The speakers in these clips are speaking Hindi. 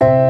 you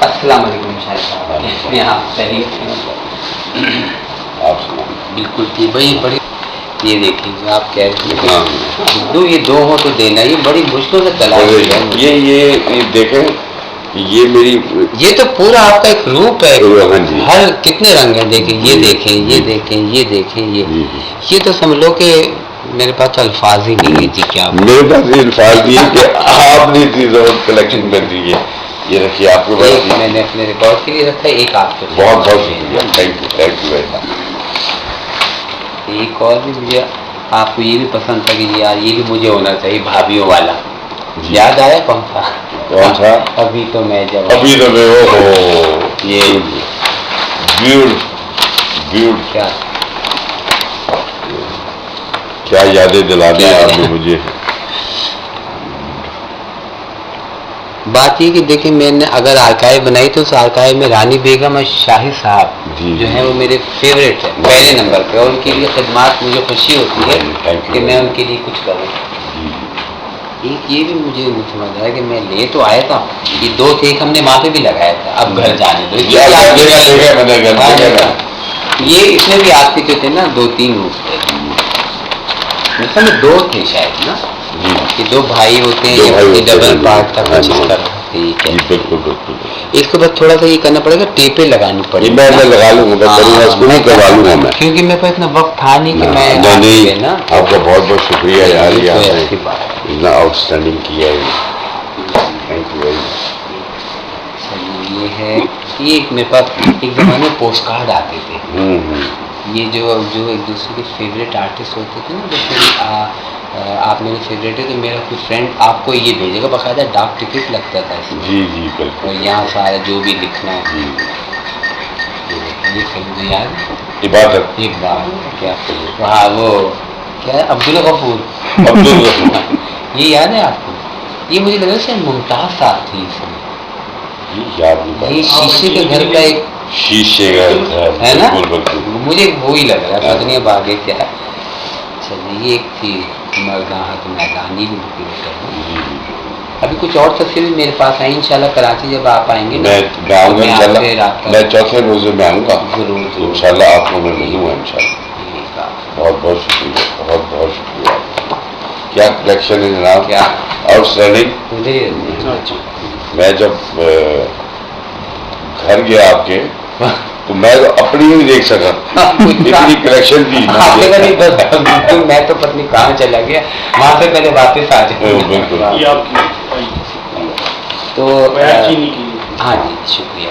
अस्सलाम वालेकुम शाहिद साहब, यहाँ सही आप सुनाओ। बिल्कुल ठीक भाई। बड़ी ये देखिए आप कह रहे हैं दो, ये दो हो तो देना, ये बड़ी मुश्किल से चला ये देखें, ये मेरी ये तो पूरा आपका एक रूप है। हाँ जी। हर कितने रंग हैं देखें, ये देखें, ये देखें, ये देखें, ये तो समझ लो कि मेरे पास अल्फाज ही नहीं है जी। क्या मेरे पास अल्फाज नहीं है कि आपने चीज़ों कलेक्शन कर दी है। ये रखिए आपके पास, मैंने अपने रिकॉर्ड के लिए रखा है, एक आपके लिए। बहुत बहुत शुक्रिया, थैंक यू वेरी मच। एक और भी मुझे आपको ये भी पसंद था कि यार ये भी मुझे होना चाहिए, भाभीियों वाला। याद आया कौन सा? कौन सा? अभी तो मैं जब अभी तो मैं हो ये क्या यादें दिला दी आपने मुझे। बात ये कि देखिए मैंने अगर आर्काइव बनाई तो उस आर्काइव में रानी बेगम और शाहिद साहब जो है वो मेरे फेवरेट है पहले नंबर पे, और उनके लिए खिदमत मुझे खुशी होती है कि मैं उनके लिए कुछ करूँ। एक ये भी मुझे नहीं समझ आया कि मैं ले तो आया था, ये दो थे, एक हमने वहाँ पे भी लगाया था, अब घर जाने दो। ये इसमें भी आपके जो थे ना 2-3 रूप थे, मतलब 2 थे शायद ना, ये 2 भाई होते हैं, ये डबल पार्ट था कुछ इस तरह। ठीक है, बिल्कुल बिल्कुल। इसके बाद थोड़ा सा ये करना पड़ेगा, टेपें लगानी पड़ेगी। मैं लगा लूँगा, मैं करवा लूँगा मैं, क्योंकि मेरे पास इतना वक्त था नहीं कि मैं नहीं ना। आपका बहुत बहुत शुक्रिया यार, ये आपने ऐसी बात इतना आउटस्टैंडिंग किया है, थैंक यू वेरी मच। ये है, ये मेरे पास एक ज़माने में पोस्ट कार्ड आते थे, ये जो एक दूसरे के फेवरेट आर्टिस्ट होते थे ना, जैसे आप मेरे फेवरेट है तो मेरा कोई फ्रेंड आपको ये भेजेगा, बाकायदा डाक टिकट लगता था इसमें। जी जी बिल्कुल। और यहाँ सारा जो भी लिखना है, ये फिल्म याद इबादत, एक बार क्या हाँ वो क्या है, अब्दुल गफूर ये याद है आपको? ये मुझे लगा शायद मुमताज़ साहब थी इसमें, याद नहीं। ये शीशे के घर का एक शीशे का है ना, मुझे वो ही लग रहा है, पता नहीं अब आगे क्या है। चलिए एक थी मर्दाहत मैदानी भी अभी कुछ और तस्वीरें मेरे पास आई, इंशाल्लाह कराची जब आप आएंगे मैं आऊँगा इंशाल्लाह, मैं चौथे रोजे में आऊँगा इंशाल्लाह, आपको मैं मिलूँगा इंशाल्लाह। बहुत बहुत शुक्रिया, बहुत बहुत शुक्रिया। क्या कलेक्शन है जनाब, क्या आउटस्टैंडिंग। मैं जब घर गया आपके तो मैं तो अपनी ही देख सका, इतनी कलेक्शन थी। तो मैं तो पत्नी कहाँ चला गया, वहाँ से पहले वापस आ जाए। बिल्कुल। तो हाँ जी शुक्रिया।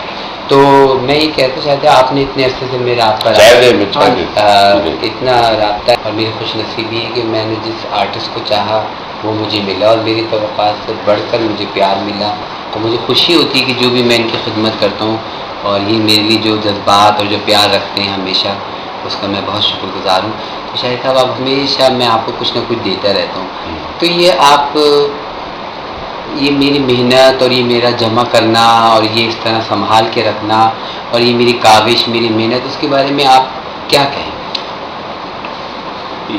तो मैं ये कहता चाहता आपने इतने अरसे से मेरा आपका इतना रब्ता और मेरी खुशनसीबी है कि मैंने जिस आर्टिस्ट को चाहा वो मुझे मिला और मेरी तवक्कात से बढ़कर मुझे प्यार मिला। और मुझे खुशी होती है कि जो भी मैं इनकी खिदमत करता हूँ और ये मेरे लिए जो जज्बात और जो प्यार रखते हैं हमेशा, उसका मैं बहुत शुक्रगुजार हूँ। तो शायद साहब आप हमेशा मैं आपको कुछ ना कुछ देता रहता हूँ। तो ये आप ये मेरी मेहनत और ये मेरा जमा करना और ये इस तरह संभाल के रखना और ये मेरी काविश मेरी मेहनत, उसके बारे में आप क्या कहें?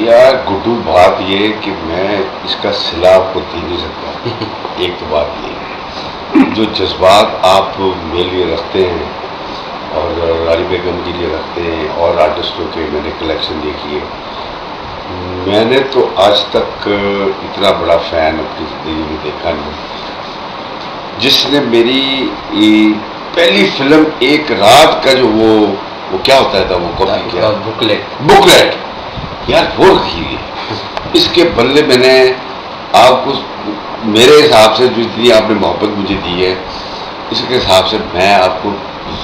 यार गुड्डू, बात ये कि मैं इसका सिला आपको दे नहीं सकता। एक तो बात ये, जो जज्बात आप मेरे लिए रखते हैं और रानी बेगम के लिए रखते हैं और आर्टिस्टों के मैंने कलेक्शन देखी है, मैंने तो आज तक इतना बड़ा फैन अपनी जिंदगी में देखा नहीं। जिसने मेरी पहली फिल्म एक रात का जो वो क्या होता था, वो कॉपी क्या, बुकलेट यार वो रखी है। इसके बदले मैंने आपको मेरे हिसाब से जो इतनी आपने मोहब्बत मुझे दी है, इसके हिसाब से मैं आपको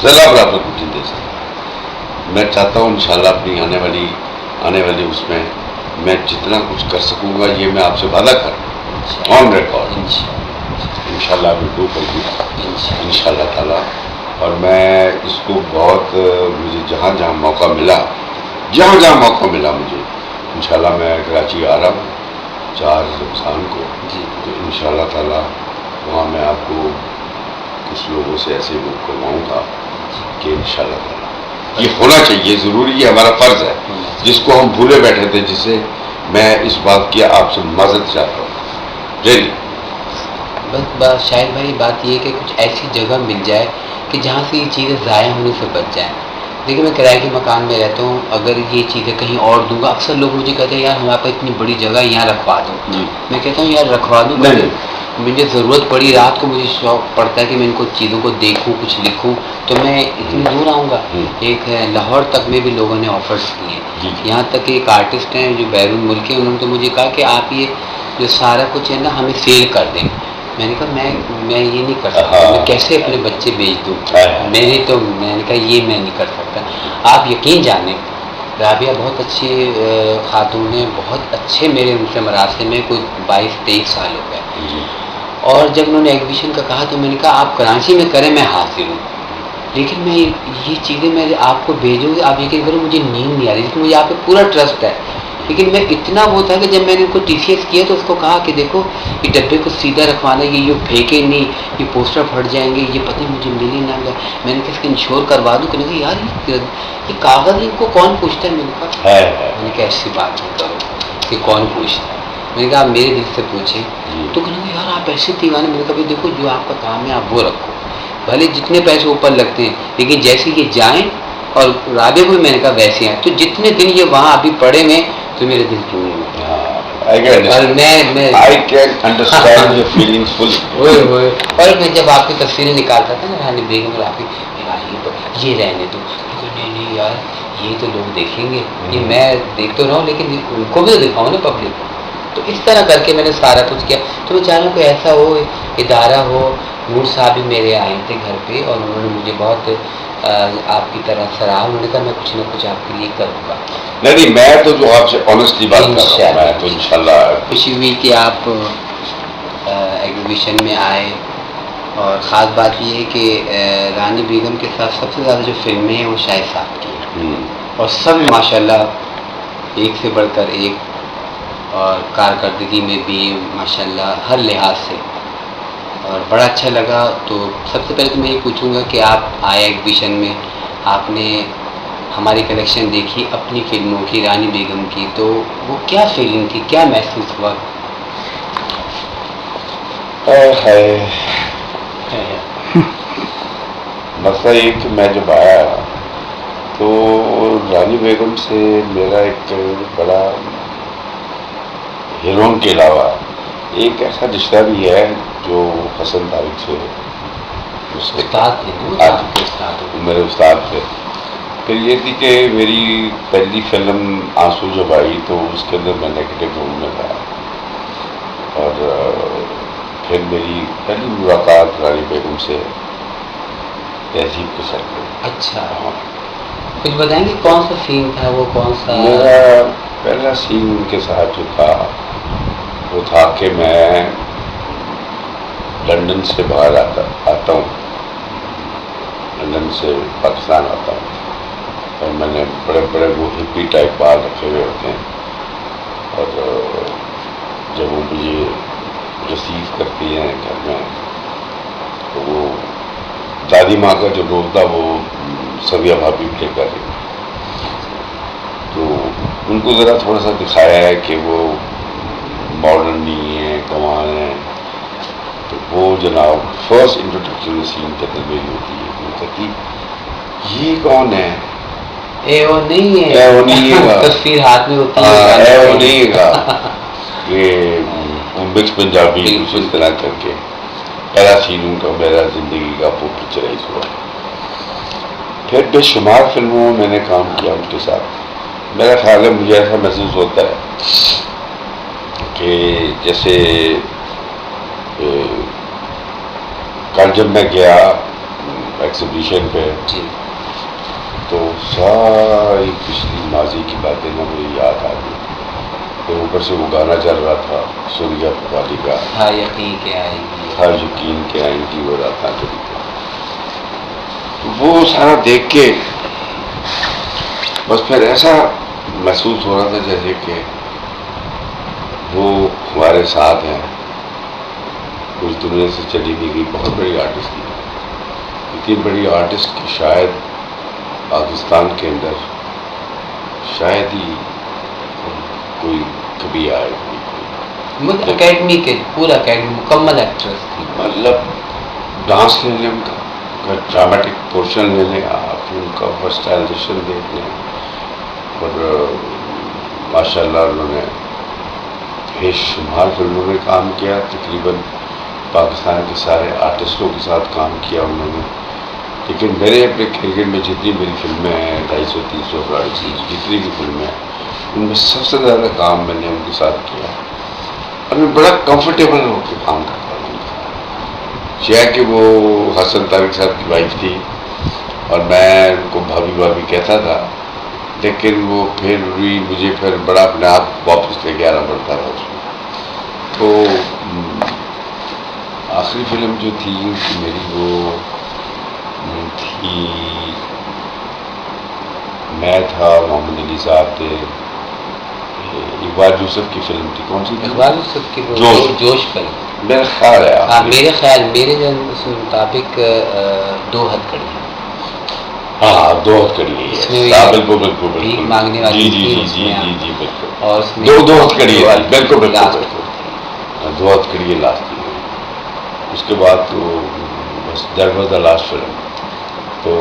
ज़रा बराबर कुछ नहीं दे सकता। मैं चाहता हूँ इंशाल्लाह अपनी आने वाली उसमें मैं जितना कुछ कर सकूँगा, ये मैं आपसे वादा कर ऑन रिकॉर्ड इंशाल्लाह विल डू फॉर यू इंशाल्लाह ताला। और मैं इसको बहुत मुझे जहाँ जहाँ मौका मिला मुझे, इंशाल्लाह मैं कराची आ रहा हूँ 4 रमज़ान को, तो इंशाल्लाह ताला वहाँ मैं आपको कुछ लोगों से ऐसे वो करवाऊँगा कि इंशाल्लाह ताला ये होना चाहिए, ज़रूरी है, हमारा फ़र्ज़ है, जिसको हम भूले बैठे थे, जिससे मैं इस बात की आपसे माज़रत चाहता हूँ रियली। बस शायद भाई बात ये है कि कुछ ऐसी जगह मिल जाए कि जहाँ से ये चीज़ें ज़ाया होने से बच जाएँ। देखिए मैं किराए के मकान में रहता हूँ, अगर ये चीज़ें कहीं और दूंगा, अक्सर लोग मुझे कहते हैं यार हमारे पास इतनी बड़ी जगह यहाँ रखवा दो। मैं कहता हूँ यार रखवा दूँ, मुझे ज़रूरत पड़ी, रात को मुझे शौक पड़ता है कि मैं इनको चीज़ों को देखूँ, कुछ लिखूँ, तो मैं इतनी दूर आऊँगा। एक लाहौर तक में भी लोगों ने ऑफर्स किए, यहाँ तक कि एक आर्टिस्ट हैं जो बैरून मुल्क के, उन्होंने तो मुझे कहा कि आप ये जो सारा कुछ है ना हमें सेल कर दें। मैंने कहा मैं ये नहीं कर सकता, मैं कैसे अपने बच्चे बेच दूँ, मैंने कहा ये मैं नहीं कर सकता। आप यकीन जानें राबिया बहुत अच्छी खातून है, बहुत अच्छे मेरे उनसे मरासे में कोई 22-23 साल हो गए। और जब उन्होंने एग्जीबिशन का कहा तो मैंने कहा आप कराची में करें, मैं हाजिर हूँ, लेकिन मैं ये चीज़ें मैं आपको भेजूँगी, आप यकीन करो मुझे नींद नहीं आ रही, क्योंकि मुझे आप पे पूरा ट्रस्ट है। लेकिन मैं इतना वो था कि जब मैंने उनको TCS किया तो उसको कहा कि देखो ये डब्बे को सीधा रखवाना, ये फेंके नहीं, ये पोस्टर फट जाएंगे, ये पता नहीं मुझे मिले ना मिले। मैंने कहा इसका इंश्योर करवा दूँ, कहने यार ये कागज़ इनको कौन पूछता है? मैंने कहा ऐसी बात नहीं करो कि कौन पूछता है, मैंने कहा आप मेरे दिल से पूछें। तो कहने यार आप ऐसे दीवाने। मैंने कहा भाई देखो जो आपका काम है आप वो रखो, भले जितने पैसे ऊपर लगते हैं, लेकिन जैसे ये जाएँ और राबे को भी मैंने कहा वैसे हैं, तो जितने दिन ये वहाँ अभी पड़े में तो मेरे दिल क्यों नहीं और मैं जब आपकी तस्वीरें निकालता था ना रानी बेगम और आपकी, ये रहने दो, नहीं यार ये तो लोग देखेंगे, ये मैं देख तो रहा हूँ लेकिन उनको भी तो दिखाऊँ ना पब्लिक को। तो इस तरह करके मैंने सारा कुछ किया। तो मैं चाह रहा हूँ कोई ऐसा हो, इदारा हो। नूर साहब भी मेरे आए थे घर पे और उन्होंने मुझे बहुत आपकी तरह सराहा, उन्होंने कहा मैं कुछ ना कुछ आपके लिए करूँगा। नहीं मैं तो जो आपसे ऑनेस्टली बात कर रहा हूँ, मैं तो इंशाल्लाह खुशी हुई कि आप एग्जीबिशन में आए। और ख़ास बात ये है कि रानी बेगम के साथ सबसे ज़्यादा जो फिल्में हैं वो शाहिद साहब की हैं, और सब माशाल्लाह एक से बढ़कर एक, और कारकर्दगी में भी माशाल्लाह हर लिहाज से, और बड़ा अच्छा लगा। तो सबसे पहले तो मैं ये पूछूंगा कि आप आए एग्जीबिशन में, आपने हमारी कलेक्शन देखी अपनी फिल्मों की, रानी बेगम की, तो वो क्या फीलिंग थी, क्या महसूस हुआ? मसला ये कि मैं जब आया तो रानी बेगम से मेरा एक बड़ा हीरोइन के अलावा एक ऐसा रिश्ता भी है जो हसन तारिक से मेरे उस्ताद थे। फिर ये थी कि मेरी पहली फिल्म आंसू जब आई तो उसके अंदर मैं नेगेटिव रोल में था, और फिर मेरी पहली मुलाकात रानी बेगम से तहजीब के सर पे। अच्छा, कुछ बताएंगे कौन सा सीन था वो, कौन सा? मेरा पहला सीन उनके साथ जो था वो था कि मैं लंदन से बाहर आता हूँ, लंदन से पाकिस्तान आता हूँ, और मैंने बड़े बड़े वो हिप्पी टाइप बाल रखे हुए होते हैं, और जब वो मुझे रिसीव करती हैं घर में तो वो दादी माँ का जो रोल था वो सविया भाभी प्ले कर रही थी, तो उनको ज़रा थोड़ा सा दिखाया है कि वो मॉडर्न नहीं है, कमाल है। तो वो जनाब फर्स्ट इंट्रोडक्शन सीन के अंदर मेरी होती है, वो कहती ये कौन है? ए वो नहीं है, ए वो नहीं है तस्वीर हाथ में होती है, ए वो नहीं है ये मिक्स पंजाबी कुछ इस तरह करके पहला सीन उनका मेरा जिंदगी का वो पिक्चराइज हुआ। फिर बेशुमार फिल्मों में मैंने काम किया उनके साथ। मेरा ख्याल है मुझे ऐसा महसूस होता है कि जैसे कल जब मैं गया एग्जीबिशन पे तो सारी पिछली माजी की बातें ना मुझे याद आ गई। तो ऊपर से वो गाना चल रहा था सूर्या पुवाली का, हाँ यकीन के आएंगी, हाँ यकीन के आएंगी वो रातां कभी। तो वो सारा देख के बस फिर ऐसा महसूस हो रहा था जैसे कि वो हमारे साथ हैं, कुछ दुनिया से चली नहीं गई। बहुत बड़ी आर्टिस्ट थी, इतनी बड़ी आर्टिस्ट कि शायद पाकिस्तान के अंदर शायद ही कोई कभी आए। मतलब अकेडमी के पूरा अकेडमी मुकम्मल एक्ट्रेस थी, मतलब डांस ले लें उनका, अगर ड्रामेटिक पोर्शन ले लें आप, उनका वर्सटाइलाइजेशन देख लें, और माशाल्लाह उन्होंने बेशुमार फिल्मों में काम किया, तकरीबन पाकिस्तान के सारे आर्टिस्टों के साथ काम किया उन्होंने। लेकिन मेरे अपने करियर में जितनी मेरी फिल्में हैं 250-300 जितनी भी फिल्में हैं उनमें सबसे ज़्यादा काम मैंने उनके साथ किया, और मैं बड़ा कंफर्टेबल होकर काम करता हूँ। चाहे कि वो हसन तारिक साहब की वाइफ थी और मैं उनको भाभी भाभी कहता था, लेकिन वो फिर भी मुझे फिर बड़ा अपने आप वापस लेके आना पड़ता था उसमें। तो आखिरी फिल्म जो थी मेरी वो थी, मैं था, मोहम्मद अली साहब थे, इकबाल यूसुफ की फिल्म थी, कौन सी? इकबाल यूसुफ की जोश पर मेरा ख्याल है। हाँ मेरे मुताबिक 2 हथकड़ी। हाँ 2 हथकड़ी है, बिल्कुल भीख मांगने वाली जी बिल्कुल, और दो हथकड़ी है, बिल्कुल 2 हथकड़ी लास्ट थी। उसके बाद तो बस that was the last film. तो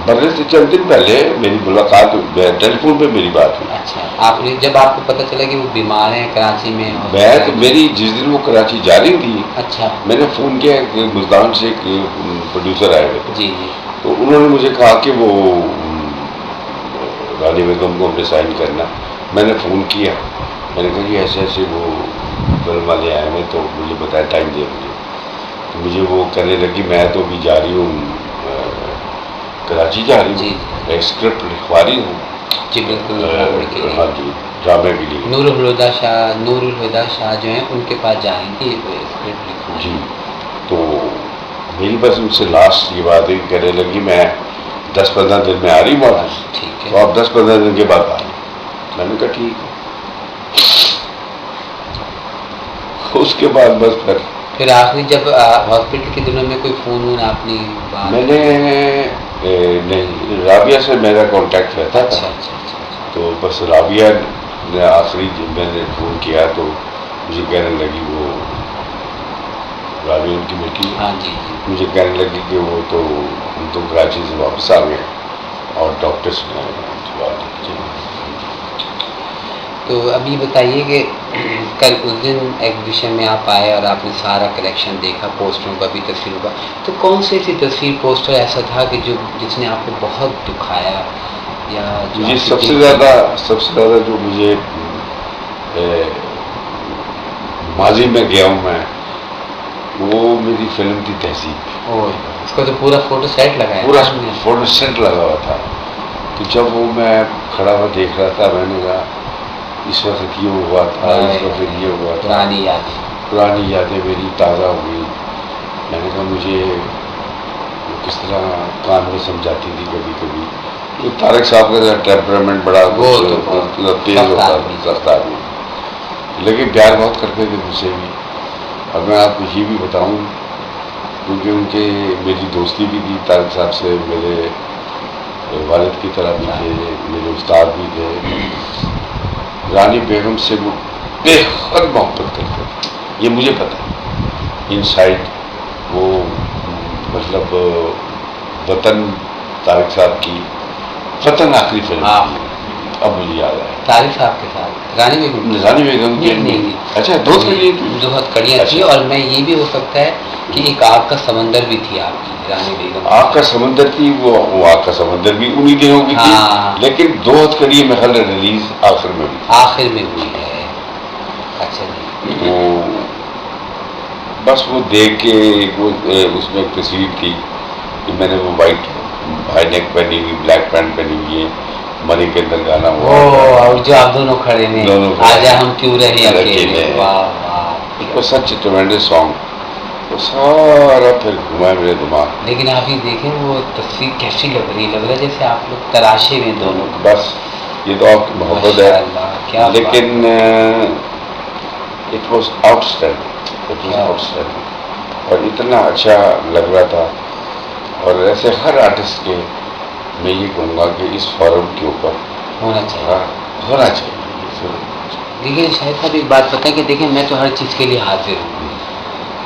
मरने से चंद दिन पहले मेरी मुलाकात टेलीफोन पे मेरी बात हुई। अच्छा, आपने जब आपको पता चला कि वो बीमार हैं कराची में? मैं तो मेरी जिस दिन वो कराची जा रही थी, अच्छा, मैंने फ़ोन किया कि मुल्तान से एक प्रोड्यूसर आए हुए थे, जी, तो उन्होंने मुझे कहा कि वो रानी बेगम को हमने साइन करना। मैंने फ़ोन किया, मैंने कहा कि ऐसे ऐसे वो फिल्म वाले आए हैं, तो मुझे बताया टाइम दे मुझे। तो मुझे वो कहने लगी मैं तो अभी जा रही हूँ कराची जा रही हूँ, एक स्क्रिप्ट लिखवा रही हूँ जी बिल्कुल, हाँ जी, ड्रामे के लिए। नूरुल हुदा शाह जो हैं उनके पास जा रही थी स्क्रिप्ट लिखना जी। तो मेरी बस उनसे लास्ट ये बात है, कहने लगी मैं 10-15 दिन में आ रही हूँ वापस, ठीक है, तो आप 10-15 दिन के बाद आ रही। मैंने कहा ठीक है। उसके बाद बस फिर आखिरी जब हॉस्पिटल के दिनों में कोई फ़ोन वोन आपने बात? मैंने नहीं, राबिया से मेरा कांटेक्ट रहता था। अच्छा। तो बस राबिया ने आखिरी जब मैंने फ़ोन किया तो मुझे कहने लगी, वो राबिया उनकी बेटी, हाँ जी, मुझे कहने लगी कि वो तो हम तो कराची से वापस आ गए और डॉक्टर्स ने बात की। तो अभी बताइए कि कल उस दिन एग्जीबिशन में आप आए और आपने सारा कलेक्शन देखा, पोस्टरों का भी, तस्वीरों का, तो कौन सी ऐसी तस्वीर पोस्टर ऐसा था कि जिसने आपको बहुत दुखाया, या मुझे सबसे ज़्यादा जो मुझे माजी में गया हूँ मैं, वो मेरी फिल्म थी तहजीब। इसको तो पूरा फोटो सेट लगा है, पूरा फोटो सेट लगा हुआ था। तो जब वो मैं खड़ा हुआ देख रहा था, मैंने कहा इस वक्त ये हुआ था, इस वक्त ये हुआ था, पुरानी यादें मेरी ताज़ा हो गई। मैंने कहा मुझे किस तरह कान में समझाती थी कभी कभी। तो तारक साहब का टेम्परामेंट बड़ा तेज होता रफ्तार में, लेकिन प्यार बहुत करते थे मुझसे भी। अब मैं आपको ये भी बताऊं, क्योंकि उनके मेरी दोस्ती भी थी तारक साहब से, मेरे वालिद की तरह भी थे, मेरे उस्ताद भी थे। रानी बेगम से वो बेहद मोहब्बत करते थे, ये मुझे पता है इनसाइड। वो मतलब वतन तारक साहब की वतन आखिरी फिल्म, अब मुझे याद आया। तारिक साहब के साथ रानी बेगम की नहीं। अच्छा, दो कड़ियाँ थी। और मैं ये भी हो सकता है कि एक आग का समंदर भी थी आपकी रानी बेगम। आग का समंदर थी, वो आग का समंदर भी उन्हीं दिनों की थी, लेकिन दो हथकड़ियाँ में ख्याल रिलीज आखिर में हुई है। अच्छा जी। वो बस वो देख के वो उसमें एक तस्वीर थी कि मैंने वो वाइट हाई नेक पहनी हुई, ब्लैक पैंट पहनी हुई है, मरी के अंदर गाना हुआ और जो आप दोनों खड़े हैं, आजा हम क्यों रहे अकेले। वो सच ट्रेमेंडस सॉन्ग, वो सारा फिर घुमाए मेरे दिमाग। लेकिन आप ही देखें वो तस्वीर कैसी लग रही है जैसे आप लोग तराशे में दोनों। बस ये तो आपकी मोहब्बत है, क्या लेकिन इट वॉज आउटस्टैंडिंग, और इतना अच्छा लग रहा था। और ऐसे हर आर्टिस्ट के मैं ये कहूँगा कि इस फॉरम के ऊपर होना चाहिए। देखिए शायद साहब एक बात पता है कि देखिए मैं तो हर चीज़ के लिए हाजिर हूँ,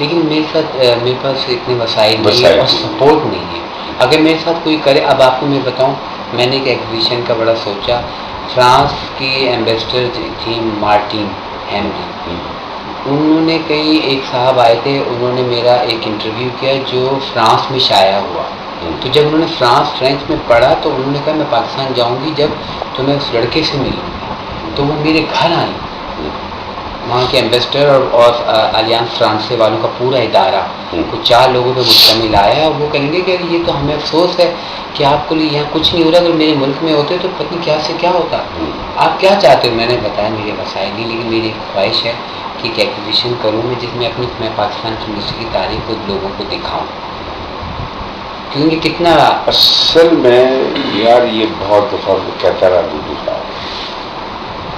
लेकिन मेरे पास इतने वसाइल नहीं है और सपोर्ट नहीं है। अगर मेरे साथ कोई करे, अब आपको मैं बताऊँ, मैंने एक एग्जीबिशन का बड़ा सोचा। फ्रांस की एम्बेसडर थी मार्टिन हेनरी, उन्होंने एक साहब आए थे, उन्होंने मेरा एक इंटरव्यू किया जो फ्रांस में शाया हुआ। तो जब उन्होंने फ्रेंच में पढ़ा तो उन्होंने कहा मैं पाकिस्तान जाऊंगी जब तो मैं उस लड़के से मिलूंगी। तो वो मेरे घर आई, वहाँ के एम्बेसडर और अलियांस फ्रांसे वालों का पूरा इदारा, कुछ 4 लोगों पे मुश्तमिल आया। और वो कहेंगे कि ये तो हमें अफसोस है कि आपको लिए यहाँ कुछ नहीं हो रहा, अगर मेरे मुल्क में होते तो पता नहीं क्या से क्या होता। आप क्या चाहते हो? मैंने बताया मेरे वसाइल नहीं, लेकिन मेरी एक ख्वाहिश है कि एक एग्जीबिशन करूँ मैं जिसमें मैं पाकिस्तान की इंडस्ट्री की तारीफ को लोगों को दिखाऊँ, क्योंकि कितना असल में यार ये बहुत दफ़ा कहता रहा दूसरी साहब,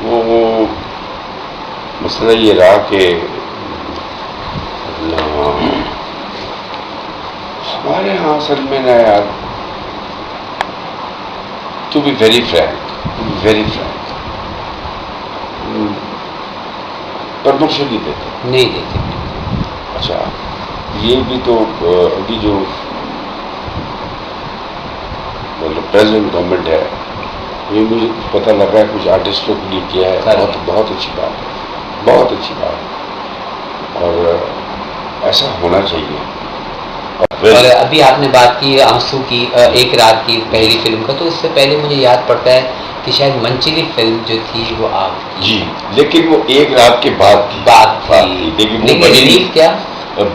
वो मसला ये रहा कि हमारे यहाँ असल में ना यार, to be very frank promotion नहीं देते। अच्छा, ये भी तो अभी जो मतलब प्रेजेंट गवर्नमेंट है, ये मुझे पता लगा है कुछ आर्टिस्टों के लिए किया है। बहुत अच्छी बात है, बहुत अच्छी बात है, और ऐसा होना चाहिए। और अभी आपने बात की आंसू की, एक रात की पहली फिल्म का, तो इससे पहले मुझे याद पड़ता है कि शायद मंचली फिल्म जो थी वो आप जी, लेकिन वो एक रात के बाद थी, लेकिन रिलीज क्या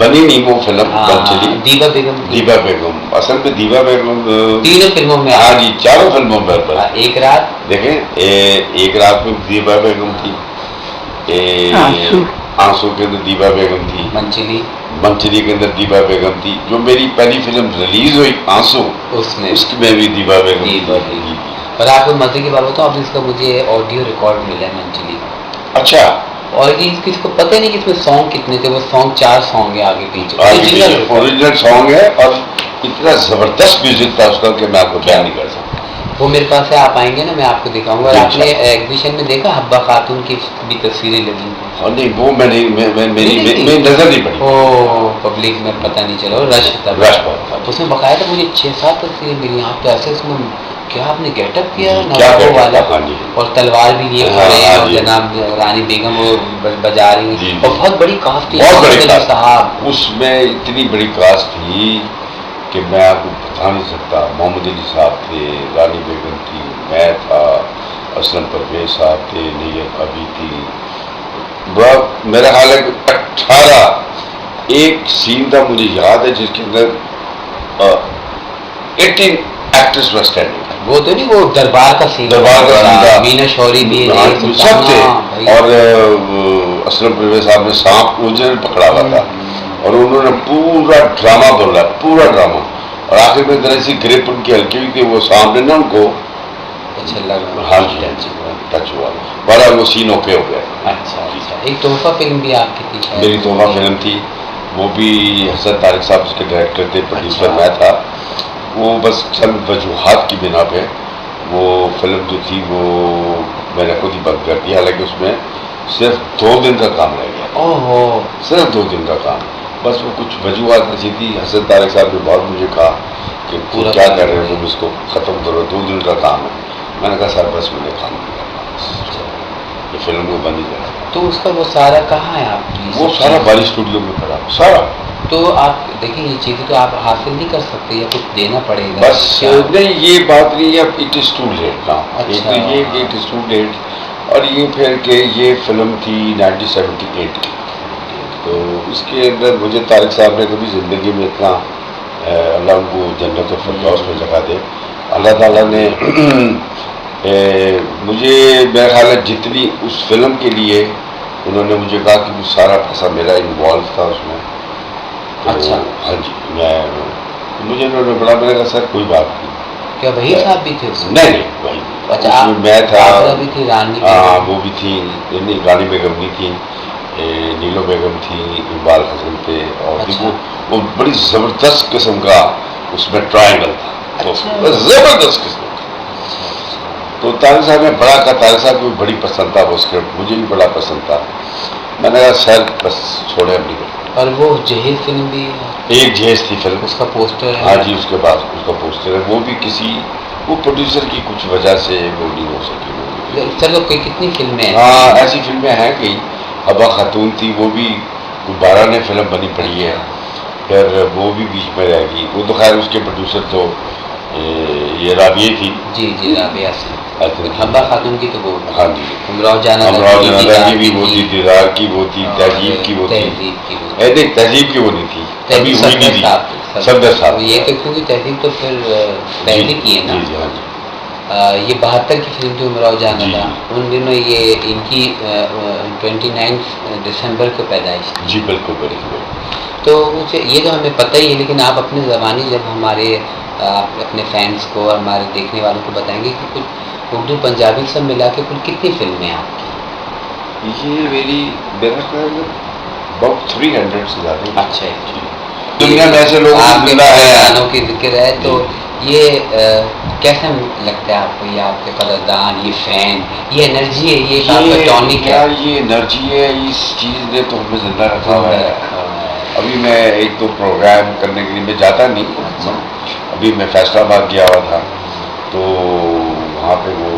बनी नहीं वो फिल्म मंचली। दीबा बेगम असल में दीबा बेगम 3 फिल्मों में, हाँ जी, 4 फिल्मों में। एक रात देखें, एक रात में दीबा बेगम थी, आंसू के अंदर दीबा बेगम थी, मंचली के अंदर दीबा बेगम थी। जो मेरी पहली फिल्म रिलीज हुई आंसू, उसमें भी दीबा बेगम थी। और आपको मजे की बात बताऊं, अब इसका मुझे ऑडियो रिकॉर्ड मिला है मंचली का। अच्छा, और ये किसको पता नहीं कि इसमें सॉन्ग कितने थे। वो सॉन्ग 4 सॉन्ग है आगे पीछे, ओरिजिनल सॉन्ग है, और इतना जबरदस्त म्यूजिक था उसका कि मैं आपको बयान नहीं कर सकता। वो मेरे पास है, आप आएंगे ना मैं आपको दिखाऊंगा। और आपने एग्जीबिशन में देखा हब्बा खातून की भी तस्वीरें लगी हैं? नहीं, वो मेरी नजर नहीं पड़ी। ओ पब्लिक में पता नहीं चला, रश था उसमें बकायदा मुझे 6-7 तस्वीरें मिली। आप तो ऐसे उसमें क्या आपने गेटअप किया नवाबों वाला, और तलवार भी लिए खड़े हैं, और जनाब रानी बेगम वो बजा रही हैं, और बहुत बड़ी कास्ट थी साहब। उसमें इतनी बड़ी कास्ट थी कि मैं आपको बता नहीं सकता। मोहम्मद अली साहब थे, रानी बेगम थी, मैं था, असलम परवेज साहब थे, नैयर अभी थी। मेरा हाल है 18 एक सीन था मुझे याद है जिसके अंदर 18 एक्टर्स वर स्टैंडिंग। वो तो नहीं, वो दरबार का सीन था, मीना शौरी भी सब थे, और असलम परवेज साहब ने सांप ओरिजिनल पकड़ा हुआ था और उन्होंने पूरा ड्रामा बोला, पूरा ड्रामा, और आखिर में तरह से ग्रिप उनकी हल्की हुई थी, वो सांप ने ना उनको अच्छा लगा। हाँ जी टच हुआ, बड़ा वो सीन ओके हो गया। अच्छा, एक तोहफा फिल्म भी आपकी थी? मेरी तोहफा फिल्म थी, वो भी हसन तारिक साहब उसके डायरेक्टर थे, प्रोड्यूसर मैं था। वो बस चंद वजूहात की बिना पे वो फिल्म जो थी वो मैंने खुद ही बंद कर दी, हालांकि उसमें सिर्फ 2 दिन का काम रह गया। ओहो, सिर्फ 2 दिन का काम, बस वो कुछ वजूहात ऐसी थी। हसन तारिक साहब ने बहुत मुझे कहा कि पूरा क्या कर रहे हो तुम, इसको ख़त्म करो, 2 दिन का काम है। मैंने कहा सर बस मुझे काम नहीं करना, ये फिल्म को बंद ही करा। तो उसका वो सारा कहाँ है आपकी? वो सारा बारी स्टूडियो में पड़ा सारा। तो आप देखिए ये चीज़ें तो आप हासिल नहीं कर सकते या कुछ देना पड़ेगा? बस नहीं, ये बात नहीं है, इट इज़ टू लेट ना। अच्छा, एक तो ये इट इज़ टू लेट, और ये फिर के ये फिल्म थी 1978 की, तो इसके अंदर मुझे तारिक साहब ने कभी ज़िंदगी में इतना, अल्लाह उनको जन्नत और फिरदौस में जगह दे, अल्लाह ताला ने मुझे मेरा ख्याल है जितनी उस फिल्म के लिए उन्होंने मुझे कहा कि वो सारा पैसा मेरा इन्वॉल्व था उसमें। तो अच्छा, हाँ जी, मुझे उन्होंने बड़ा, मैंने कहा सर कोई बात नहीं। क्या वही साहब भी थे उसमें? नहीं वही, अच्छा, मैं था, भी थी, रानी हाँ वो भी थी, नहीं रानी बेगम नहीं थी, नीलो बेगम थी, इकबाल हसन थे, और अच्छा, वो बड़ी ज़बरदस्त किस्म का उसमें ट्रायंगल था, तो ज़बरदस्त किस्म का। तो तारिक साहब ने बड़ा कहा, तारिक साहब को बड़ी पसंद था वो स्क्रिप्ट, मुझे भी बड़ा पसंद था। मैंने कहा सर बस छोड़े हम नहीं करते। और वो जहेज फिल्म भी एक जहेज थी फिल्म, उसका पोस्टर है? हाँ जी, उसके बाद उसका पोस्टर है, वो भी किसी वो प्रोड्यूसर की कुछ वजह से वो नहीं हो सकी। चलो कोई कितनी फिल्में हैं? हाँ ऐसी फिल्में हैं कई, हबा खातून थी, वो भी गुब्बारा ने फिल्म बनी पड़ी है, फिर वो भी बीच में रह गई। वो तो खैर उसके प्रोड्यूसर तो ये राबिया थी। जी राबिया से। हब्बा खातून की तो वो, हाँ जी, उमराव जाना की भी वो थी, दीदार की वो थी, तहजीब की वो थी, नहीं तहजीब की वो नहीं थी, अभी हुई नहीं थी, सफदर साहब। ये तो क्योंकि तहजीब तो फिर पहले की है ना। जी हाँ जी, ये 72 की फिल्म थी उमराव जाना था, उन दिनों ये इनकी 29 दिसंबर को पैदाइश थी। जी बिल्कुल बिल्कुल। तो ये तो हमें पता ही है, लेकिन आप अपनी ज़बानी जब हमारे अपने फैंस को और हमारे देखने वालों को बताएंगे कि कुछ उर्दू पंजाबी सब मिला के कुल कितनी फिल्में हैं आपकी? ये मेरा ख्याल बहुत 300 से ज़्यादा। अच्छा जी, दुनिया में ऐसे लोग आपके गानों की जिक्र है, तो ये कैसा लगता है आपको? ये आपके कदरदान, ये फैन, ये एनर्जी है, ये आपका टॉनिक है? ये एनर्जी है, इस चीज़ ने तो हमें जिंदा रखा हुआ है। अभी मैं एक तो प्रोग्राम करने के लिए मैं जाता नहीं। अच्छा। अभी मैं फैसलाबाद गया हुआ था, तो वहाँ पे वो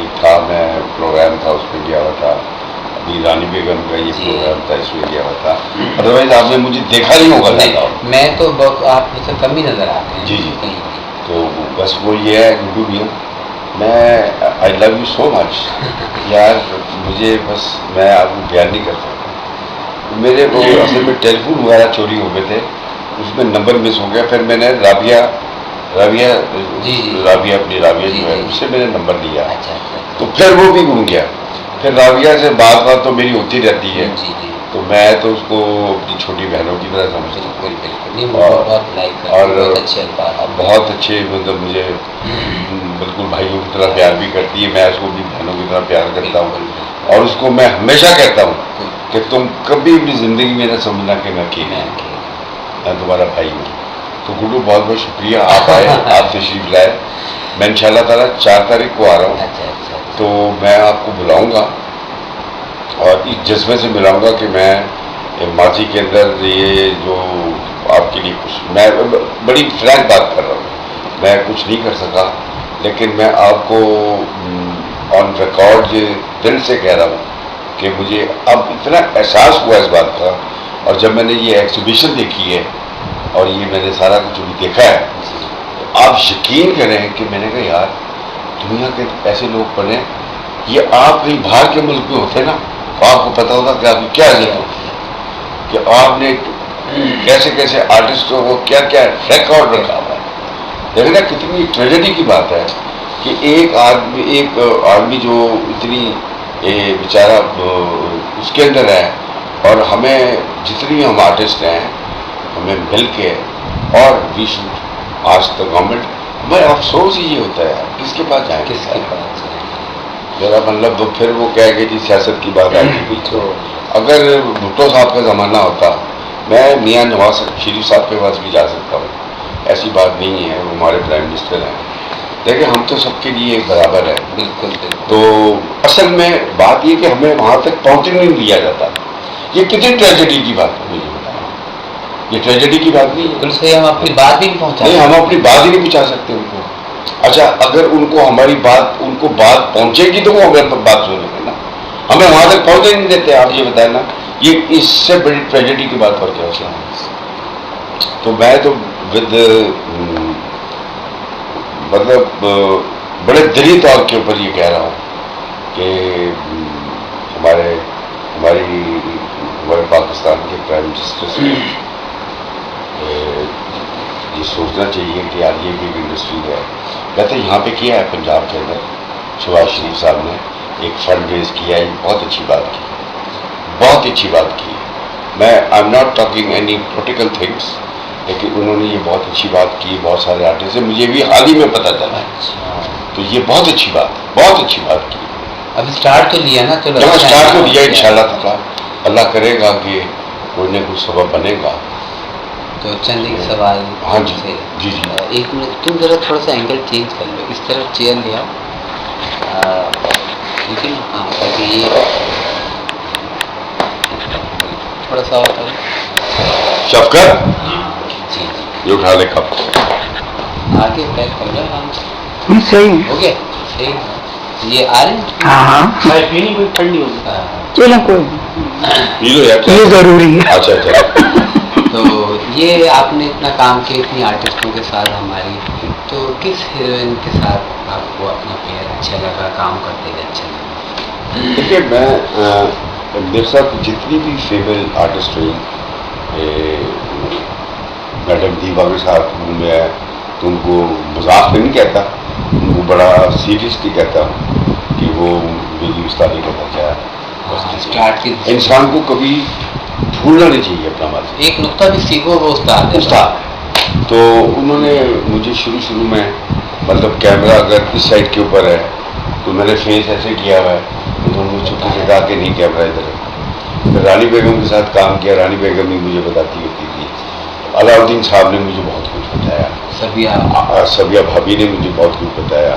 एक था, मैं प्रोग्राम था उसमें गया हुआ था। अभी रानी बेगम का ये प्रोग्राम था, इसमें गया हुआ था। अदरवाइज आपने मुझे देखा नहीं होगा। नहीं, मैं तो आप मुझसे कम ही नज़र आते हैं। जी जी, तो बस वो ये है गुड्डू भैया, मैं I love you so much यार, मुझे बस मैं आपको बयान नहीं कर सकता। मेरे वो असल में टेलीफोन वगैरह चोरी हो गए थे, उसमें नंबर मिस हो गया, फिर मैंने राबिया अपनी राबिया जो है उससे मैंने नंबर लिया। तो फिर वो भी गुम गया, फिर राबिया से बात तो मेरी होती रहती है, तो मैं तो उसको अपनी छोटी बहनों की तरह समझता हूँ, और बहुत अच्छे, मतलब मुझे बिल्कुल भाइयों की तरह प्यार भी करती है, मैं उसको भी बहनों की तरह प्यार करता हूँ, और उसको मैं हमेशा कहता हूँ कि तुम कभी अपनी ज़िंदगी में न समझना कि मैं अकेला मैं तुम्हारा भाई हूँ। तो गुड्डू बहुत बहुत शुक्रिया, आप आए, आप तशरीफ लाए। मैं इंशाल्लाह ताला 4 तारीख को आ रहा हूँ, तो मैं आपको बुलाऊँगा और इस जज्बे से मिलाऊँगा कि मैं माजी के अंदर ये जो आपके लिए कुछ, मैं बड़ी फ्रैंक बात कर रहा हूँ, मैं कुछ नहीं कर सका, लेकिन मैं आपको ऑन रिकॉर्ड दिल से कह रहा हूँ कि मुझे अब इतना एहसास हुआ इस बात का, और जब मैंने ये एग्जीबिशन देखी है और ये मैंने सारा कुछ भी देखा है, तो आप यकीन करें कि मैंने कहा यार दुनिया के ऐसे लोग पड़े, ये आप कहीं बाहर के मुल्क में होते ना, तो आपको पता होता कि आपकी क्या हालत होती है। कि आपने कैसे कैसे आर्टिस्टों को क्या क्या रिकॉर्ड रखा हुआ है। देखो ना कितनी ट्रेजेडी की बात है कि एक आदमी जो इतनी बेचारा उसके अंदर है, और हमें जितनी हम आर्टिस्ट हैं हमें मिल के, और वी शुड आज तक गवर्नमेंट, हमें अफसोस ही ये होता है किसके पास जाए, किसके पास जरा मतलब तो फिर वो कह गए जी सियासत की बात आई थी। तो अगर भुट्टो साहब का ज़माना होता, मैं मियाँ नवाज शरीफ साहब के पास भी जा सकता हूँ, ऐसी बात नहीं है, वो हमारे प्राइम मिनिस्टर हैं। देखिए हम तो सबके लिए एक बराबर है। बिल्कुल। तो असल में बात ये कि हमें वहाँ तक पहुँचने नहीं दिया जाता। ये कितनी ट्रेजेडी की बात है, मुझे बताया, ये ट्रेजेडी की बात नहीं है। बिल्कुल सही, हम अपनी बात भी नहीं पहुँचा, नहीं, हम अपनी बात ही नहीं पहुँचा सकते उनको। अच्छा, अगर उनको हमारी बात, उनको बात पहुँचेगी तो वो हमें बात सुनेंगे ना, हमें वहाँ तक पहुँचने नहीं देते। आप ये बताए ना, ये इससे बड़ी ट्रेजेडी की बात और क्या होती है। तो मैं तो विद मतलब बड़े दिली तौर के ऊपर ये कह रहा हूँ कि हमारे पाकिस्तान के प्राइम मिनिस्टर से ये सोचना चाहिए कि यार ये भी इंडस्ट्री है। कहते यहाँ पे किया है पंजाब के अंदर, शहबाज शरीफ साहब ने एक फंड रेज किया है, बहुत अच्छी बात की, बहुत अच्छी बात की। मैं I am not talking any political things, लेकिन उन्होंने ये बहुत अच्छी बात की, बहुत सारे आर्टिस्ट से मुझे भी हाल ही में पता चला। तो ये बहुत अच्छी बात की। अभी स्टार्ट तो लिया ना, चलो जब स्टार्ट तो लिया, इंशाल्लाह ताला अल्लाह करेगा कि कोई ना कोई सबब बनेगा। तो चंद एक सवाल। हाँ जी से जी। एक मिनट, तुम जरा थोड़ा सा एंगल चेंज कर लो, इस तरफ चेयर ले आओ, लेकिन हाँ ताकि ये थोड़ा सा होता है। शफकत जी, ये उठा ले कप, आगे पैक कर लो आराम से। सही हो गया, सही। ये आ रहे हैं? हाँ, पीनी कोई ठंडी होगी, चलो कोई पी लो यार, ये जरूरी है। अच्छा। तो ये आपने इतना काम किया इतनी आर्टिस्टों के साथ हमारी, तो किस हीरोइन के साथ आपको अपना पेयर अच्छा लगा, काम करते हुए अच्छा लगा? देखिए मैं मेरे साथ जितनी भी फीमेल आर्टिस्ट रही, मैडम दीपा के साथ मैं तो उनको मजाक में नहीं कहता, उनको बड़ा सीरियसली कहता हूँ कि वो मेरी उस्तादी का दर्जा है। स्टार्ट की इंसान को कभी भूलना नहीं चाहिए अपना मत, एक नुक्ता भी सीखो, वो उस्ताद। तो उन्होंने मुझे शुरू में मतलब कैमरा अगर इस साइड के ऊपर है तो मैंने फेस ऐसे किया हुआ है, तो उन्होंने चुपके से कहा कि नहीं कैमरा इधर है। फिर रानी बेगम के साथ काम किया, रानी बेगम ही मुझे बताती होती थी। अलाउद्दीन साहब ने मुझे बहुत कुछ बताया, सबिया भाभी ने मुझे बहुत कुछ बताया,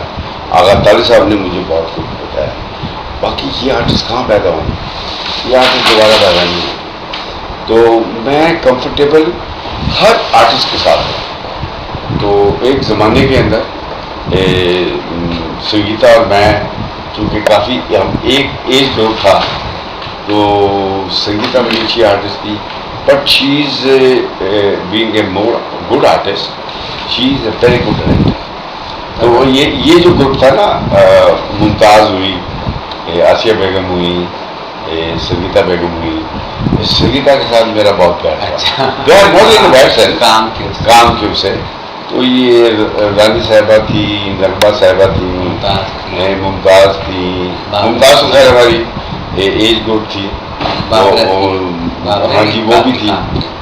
आगा ताली साहब ने मुझे बहुत कुछ बताया। बाकी ये आर्टिस्ट कहाँ पैदा हों, ये आर्टिस्ट दोबारा पैदा नहीं है। तो मैं कंफर्टेबल हर आर्टिस्ट के साथ हूँ। तो एक ज़माने के अंदर संगीता और मैं चूँकि काफ़ी हम एक एज ग्रुप था, तो संगीता बड़ी अच्छी आर्टिस्ट थी, but she is being a more good artist, she is a very good director. तो ये जो ग्रुप था ना, मुमताज़ हुई, आसिया बेगम हुई, संगीता बेगम हुई, संगीता के साथ मेरा बहुत प्यार था। प्यार बहुत इन बैड सेंस, काम के उसे। तो ये रानी साहिबा थी, नगमा साहिबा थी, मुमताज़ थी, मुमताज़ तो खैर हमारी एज ग्रुप थी, हाँ जी वो भी थी।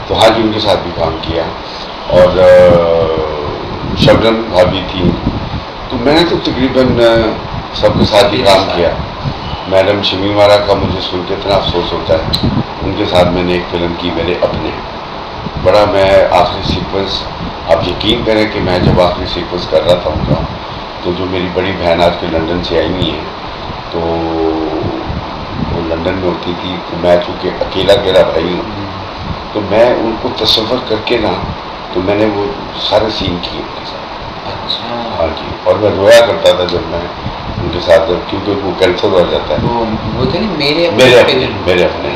तो हाँ जी उनके साथ भी काम किया, और शबनम भाभी थी। तो मैंने तो तकरीबन सबके साथ ही काम किया। मैडम शमी मारा का मुझे सुन के इतना अफसोस होता है, उनके साथ मैंने एक फिल्म की मेरे अपने, बड़ा मैं आखिरी सीक्वेंस, आप यकीन करें कि मैं जब आखिरी सीक्वेंस कर रहा था उनका, तो जो मेरी बड़ी बहन आज के लंदन से आई हुई है, तो वो लंदन में होती थी, तो मैं चूँकि अकेला भाई हूँ, तो मैं उनको तसव्वुर करके ना, तो मैंने वो सारे सीन किए उनके साथ। अच्छा। हाँ जी, और मैं रोया करता था जब मैं उनके साथ, क्योंकि वो कैंसर हो जाता है। वो थे ना मेरे अपने।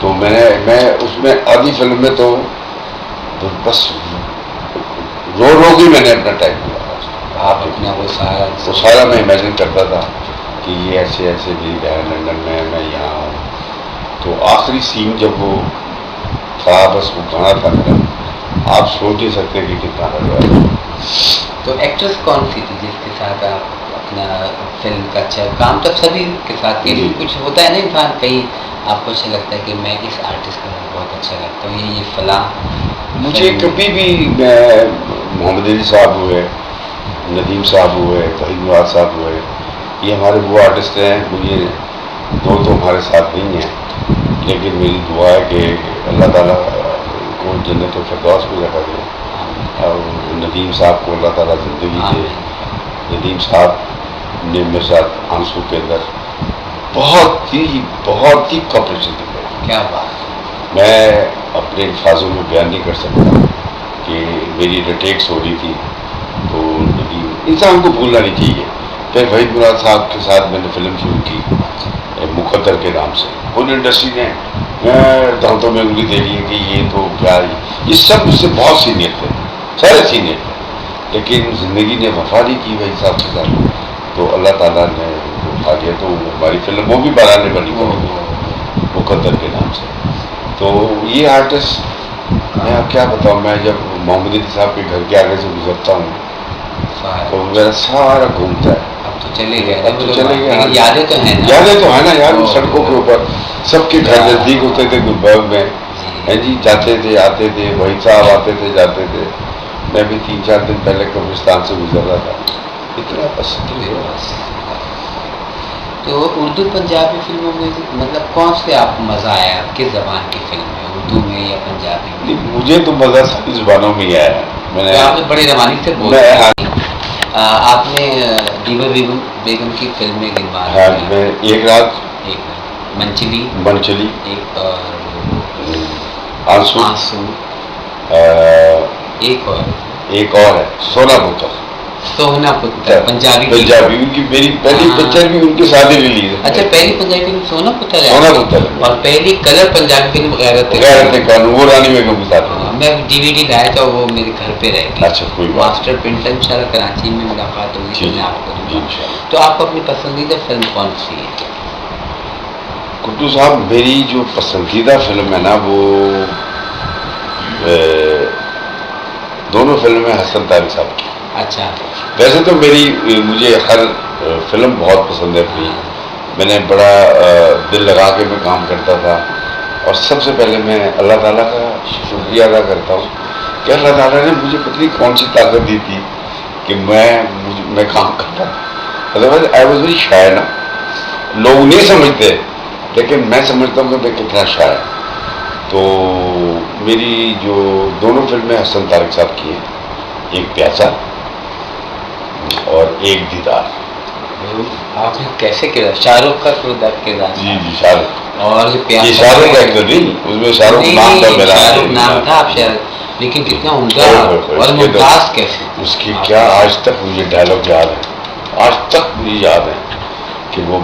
तो मैं उसमें आधी फिल्म में तो बस रो के मैंने अपना टाइम दिया। आप अपना वो सारा मैं इमेजिन करता था कि ये ऐसे मेरी बहन लंदन में, मैं यहाँ हूँ। तो आखिरी सीन जब वो था, बस वो गाना था मेरा। आप सोच ही सकते कि कितना लगा। तो एक्ट्रेस कौन सी थी जिसके साथ आप अपना फिल्म का अच्छा काम तो सभी के साथ किया, लेकिन कुछ होता है ना इंसान कहीं आपको अच्छा लगता है कि मैं इस आर्टिस्ट का बहुत अच्छा लगता हूँ, ये फलां। मुझे कभी भी मोहम्मद अली साहब हुए, नदीम साहब हुए, वहीद मुराद साहब हुए, ये हमारे वो आर्टिस्ट हैं। मुझे दो तो हमारे साथ नहीं हैं, लेकिन मेरी दुआ है कि अल्लाह ताला को जन्नत फिरदौस में जगह दे, और नदीम साहब को अल्लाह ताला ज़िंदगी दे। नदीम साहब ने मेरे साथ आंसू के अंदर बहुत ही कॉपरेशन दिखाई। क्या बात। मैं अपने अल्फाजों में बयान नहीं कर सकता कि मेरी रिटेक्स हो रही थी, तो नदीम इंसान को भूलना नहीं चाहिए। फिर वहीद मुराद साहब के साथ मैंने फिल्म शुरू की मुकद्दर के नाम से। उन इंडस्ट्री ने दांतों में उंगली दे दी है कि ये तो क्या, ये सब मुझसे बहुत सीनियर थे, सारे सीनियर थे, लेकिन ज़िंदगी ने वफा नहीं की वही साहब के साथ, तो अल्लाह ताला ने उनको उठा दिया। तो हमारी फिल्म वो भी बनाने बनी मुकद्दर के नाम से। तो ये आर्टिस्ट मैं अब क्या बताऊँ, मैं जब मोहम्मद अली साहब के घर के आगे से गुजरता हूँ तो मेरा सारा घूमता है। अब तो चले गए, अब तो चले गए, यादें तो हैं ना, यादें तो है ना यार। सड़कों के ऊपर सबके घर नज़दीक होते थे, गुलबर्ग में है जी, जाते थे आते थे, वही साहब आते थे जाते थे। मैं भी 3-4 दिन पहले कब्रिस्तान से गुजर रहा था, इतना पसंद है। तो उर्दू पंजाबी फिल्मों में मतलब कौन से आपको मज़ा आया, किस ज़बान की फिल्म में, उर्दू में या पंजाबी में? मुझे तो मज़ा सारी ज़बानों में ही आया। मैंने तो आपने बड़ी रवानी से बोला। आपने दीवा बेगम की फिल्में गिनवा दी। हाँ, मैं एक रात, मंचली, एक आंसू, एक और है सोना पुत्र, पंजाबी उनकी मेरी पहली पिक्चर भी उनके साथ ही रिलीज है। अच्छा, पहली पंजाबी फिल्म सोना पुत्र है। और पहली कलर पंजाबी फिल्म गैरत कानून, वो रानी बेगम के साथ। मैं DVD लाया था, वो मेरे घर पे रह गई। अच्छा, कोई बात। मास्टर प्रिंटर इंशाल्लाह कराची में मुलाकात होगी तो मैं आपको दूंगा। तो आपको अपनी पसंदीदा फिल्म कौन सी है? कुट्टू साहब, मेरी जो पसंदीदा फिल्म है ना, वो दोनों फिल्में हसन तारिक साहब की। अच्छा। वैसे तो मुझे हर फिल्म बहुत पसंद है अपनी। मैंने बड़ा दिल लगा के मैं काम करता था, और सबसे पहले मैं अल्लाह ताला का शुक्रिया अदा करता हूँ कि अल्लाह ताला ने मुझे पता नहीं कौन सी ताकत दी थी कि मैं काम करता। Otherwise I was very shy ना, लोग नहीं समझते, लेकिन मैं समझता हूँ कि मैं कितना शाय। तो मेरी जो दोनों फिल्में हसन तारिक साहब की हैं, एक प्यासा और एक दीदार। आपने कैसे किया? शाहरुख का किरदार? जी शाहरुख। और ये शाहरुख का एक्टर नहीं, उसमें शाहरुख नाम था मेरा। शाहरुख नाम था, आप शाहरुख, लेकिन कितना उम्दा और मुमताज कैसे। उसकी क्या आज तक मुझे डायलॉग याद है, आज तक मुझे याद है कि वो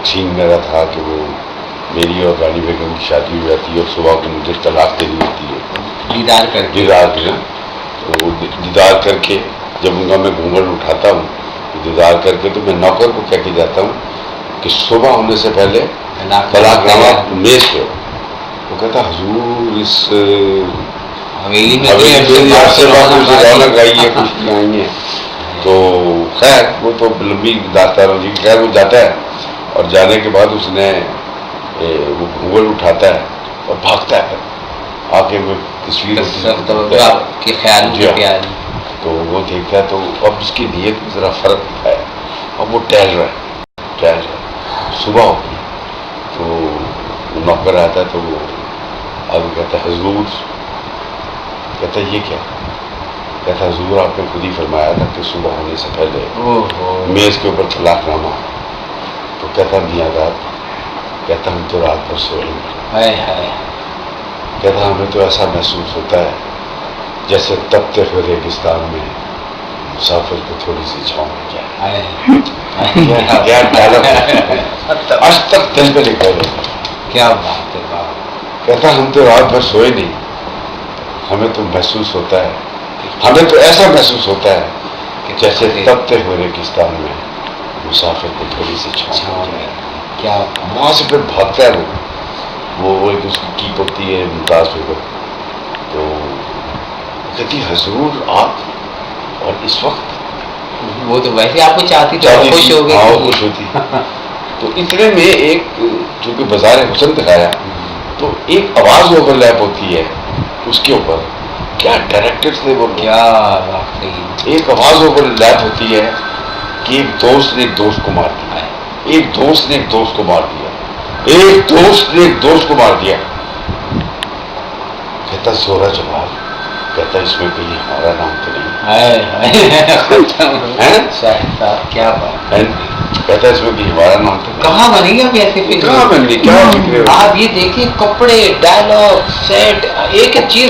सीन मेरा था कि वो मेरी और रानी बेगम की शादी हो जाती है और सुबह को मुझे तलाक देनी होती है। दीदार के ना, तो दीदार करके जब उनका मैं घूंघट उठाता हूँ, दीदार करके तो मैं नौकर को कह के जाता हूँ कि सुबह होने से पहले तलाकनामा मेज पे। वो कहता हुजूर इस हवेली में रौनक आई है, खुशियाँ आई हैं। तो खैर वो तो लंबी दास्तान होगी। खैर वो जाता है, और जाने के बाद उसने वो घूंघट उठाता है और भागता है, आके वो तस्वीर के ख्याल। तो वो देखता है, तो अब उसकी नीयत में ज़रा फ़र्क है। अब वो टहल रहा है, सुबह हो गई, तो नौकर आता है, तो वो अब कहता है हुजूर, कहता है ये क्या? कहता है हुजूर आपने खुद ही फरमाया था कि सुबह होने से पहले मेज़ के ऊपर तलाकनामा। तो कहता मियाँ आज़ाद, कहता हम तो रात भर सोए नहीं। कहता हमें तो ऐसा महसूस होता है जैसे तपते हुए रेगिस्तान में मुसाफिर को थोड़ी सी छाँव मिल जाए। आज तक दिल पे लिखा है। क्या बात है। कहता हम तो रात भर सोए नहीं, हमें तो महसूस होता है, हमें तो ऐसा महसूस होता है जैसे तपते हुए रेगिस्तान में मुसाफिर को थोड़ी सी छाँव मिल जाए। क्या वहाँ से फिर भागता है वो, वो एक उसकी कीप होती है मुमताज़ बेगम, तो कहती हजूर आप और इस वक्त, वो तो वैसे आपको चाहती तो खुश हो गई। हाँ खुश होती। तो इतने में एक चूंकि बाजार हुसन दिखाया तो एक आवाज ओवरलैप होती है उसके ऊपर, क्या डायरेक्टर से वो क्या वाकई एक आवाज ओवरलैप होती है कि एक दोस्त ने एक दोस्त को मार दिया, एक दोस्त ने एक दोस्त को मार दिया, एक दोस्त ने एक दोस्त को मार दिया। कहता सोरा जवाब, कहता इसमें कहीं हमारा नाम तो नहीं है? क्या बात है। कहता इसमें कहीं हमारा नाम तो कहाँ बनेगी अभी ऐसी फिल्म? कहाँ बनेगी, क्या फिक्र? आप ये देखिए कपड़े, डायलॉग, सेट, एक चीज।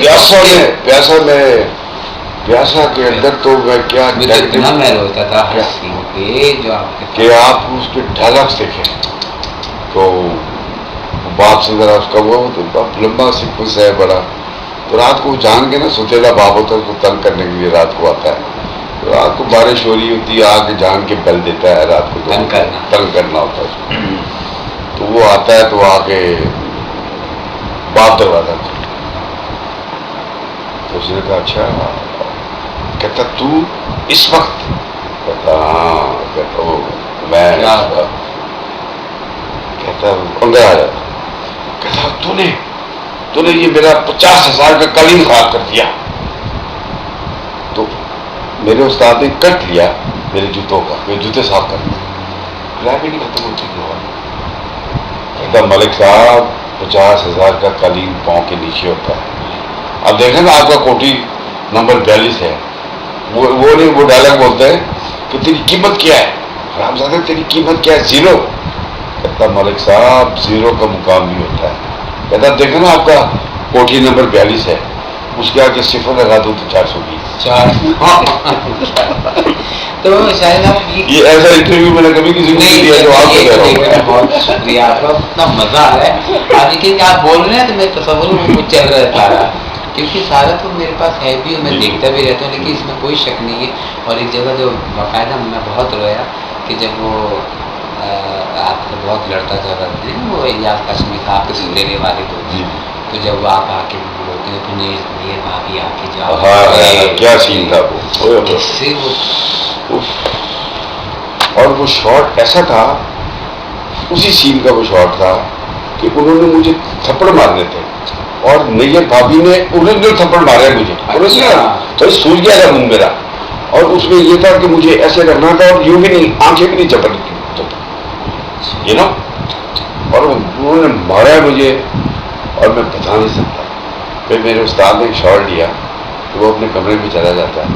प्यासा के अंदर तो मैं क्या इतना मैं रोता था हर सीन पे जो आपके कि आप उसके डायलॉग्स देखें तो बाप से जरा उसका वो तो लंबा सीक्वेंस है बड़ा, तो रात को जान के ना सुतेला बाप होता है उसको तंग करने के लिए रात को आता है, तो रात को बारिश हो रही होती है आके जान के बल देता है रात को तंग करना होता है उसको। तो वो आता है तो आके बाप दरवाजा तो उसने कहा अच्छा, कहता तू इस वक्त, कहता हाँ, कहता वो मैं, कहता अंदर आ जाता, कहता तूने ये मेरा 50,000 का कालीन खराब कर दिया। तो मेरे उस्ताद ने कट लिया मेरे जूतों का, मेरे जूते साफ कर दिए, ग्रेविटी नहीं खत्म होती क्यों? कहता मलिक साहब 50,000 का कालीन पाँव के नीचे होता है। अब देखें ना आपका कोठी नंबर 42 है, वो नहीं, वो डायलॉग बोलते हैं कि तेरी कीमत क्या है हरामजादा, तेरी कीमत क्या है? 0। कहता मलिक साहब 0 का मुकाम भी होता है। कहता देखो ना आपका कोठी नंबर 42 है, उसके आगे सिफर लगा दो तो 420। तो शायद आप ये ऐसा इंटरव्यू मैंने कभी किसी को नहीं दिया जो आपको दे रहा हूं। बहुत शुक्रिया आपका, इतना मजा आ रहा है आज लेकिन आप बोल रहे हैं तो मैं तस्वुर में कुछ चल रहा सारा, क्योंकि सारा तो मेरे पास है भी और मैं देखता भी रहता हूँ, लेकिन इसमें कोई शक नहीं है। और एक जगह जो बाकायदा मैं बहुत रोया कि जब वो आपको बहुत लड़ता झगड़ते हैं वो इलियास काशमी था आपके सुनने वाले तो जब वो आप आके बोलते हैं तो नहीं भाभी आके जाओ, क्या सीन था वो, इससे वो और वो शॉट ऐसा था, उसी सीन का वो शॉट था कि उन्होंने मुझे थप्पड़ मारने थे और नैयर भाभी ने ओरिजिनल थप्पड़ मारे मुझे, तो सूझ गया था मुंह मेरा, और उसमें ये था कि मुझे ऐसे करना था और यूं भी नहीं, आंखें भी नहीं चपट ये ना, और उन्होंने मारा मुझे और मैं बता नहीं सकता। फिर मेरे उस्ताद ने एक शॉट लिया तो वो अपने कमरे में चला जाता है,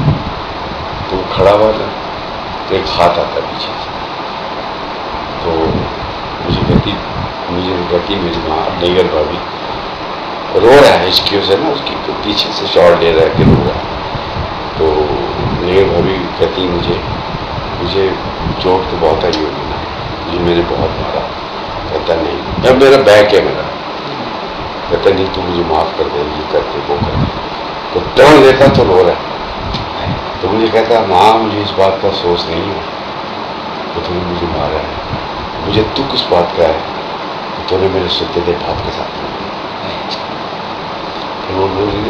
तो वो खड़ा हुआ था तो एक हाथ आता पीछे से, तो मुझे कहती मेरी माँ नैयर भाभी रो रहा है हिचकियों से ना, उसकी तो पीछे से शॉट ले रहा है कि रो रहा है। तो नैयर भाभी कहती मुझे चोट तो बहुत आई होगी ना, मुझे मैंने बहुत मारा। कहता नहीं, अब मेरा बैक है मेरा, कहता नहीं तू मुझे माफ़ कर दे, ये कर दे वो कर दे, तो टर्न लेता तो रो रहा है। तो मुझे कहता माँ मुझे इस बात का अफसोस नहीं है कि तूने मुझे मारा है, मुझे दुख इस बात का है कि तूने मेरे सुते दे बाप के साथ नहीं। फिर वो बोली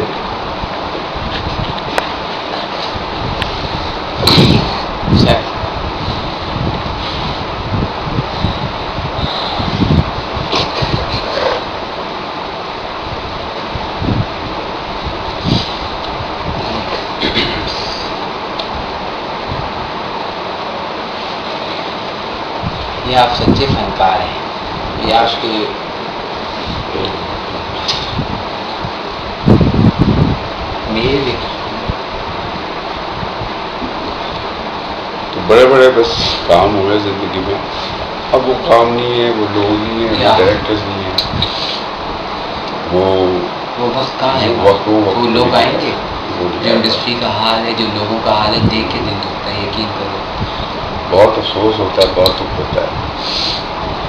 ये आप सच्चे फनकार हैं, ये आपके मेरे तो बड़े बस काम हुए जिंदगी में, अब वो काम नहीं है, वो लोग नहीं है, वो डायरेक्टर्स नहीं है, वो बस कहाँ है, वो लोग आएंगे। जो इंडस्ट्री का हाल है, जो लोगों का हाल है, देख के दिल दुखता है, यकीन करो। बहुत अफसोस होता है, बहुत दुख होता है।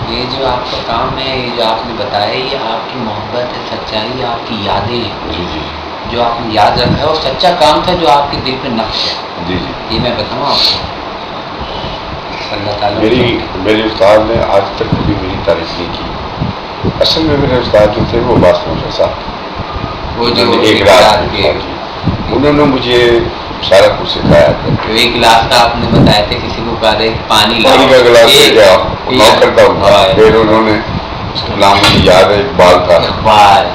ये जो आपका काम है, ये जो आपने बताया, ये आपकी मोहब्बत है, सच्चाई, आपकी यादें हैं जी जी, जो आपने याद रखा है, और सच्चा काम था जो आपके दिल पे नक्श है। जी जी, ये मैं बताऊँ आपको, अल्लाह ताला मेरी उस्ताद ने आज तक कभी मेरी तारीफ नहीं की, असल में मेरे उस्ताद जो थे वो बास मोशा साहब, वो जो एक रात के, उन्होंने मुझे सारा कुछ सिखाया। तो एक गिलास का आपने बताया था किसी को कहा पानी का गिलास लेके आओ करता हूँ, फिर उन्होंने नाम मुझे याद है, इकबाल था,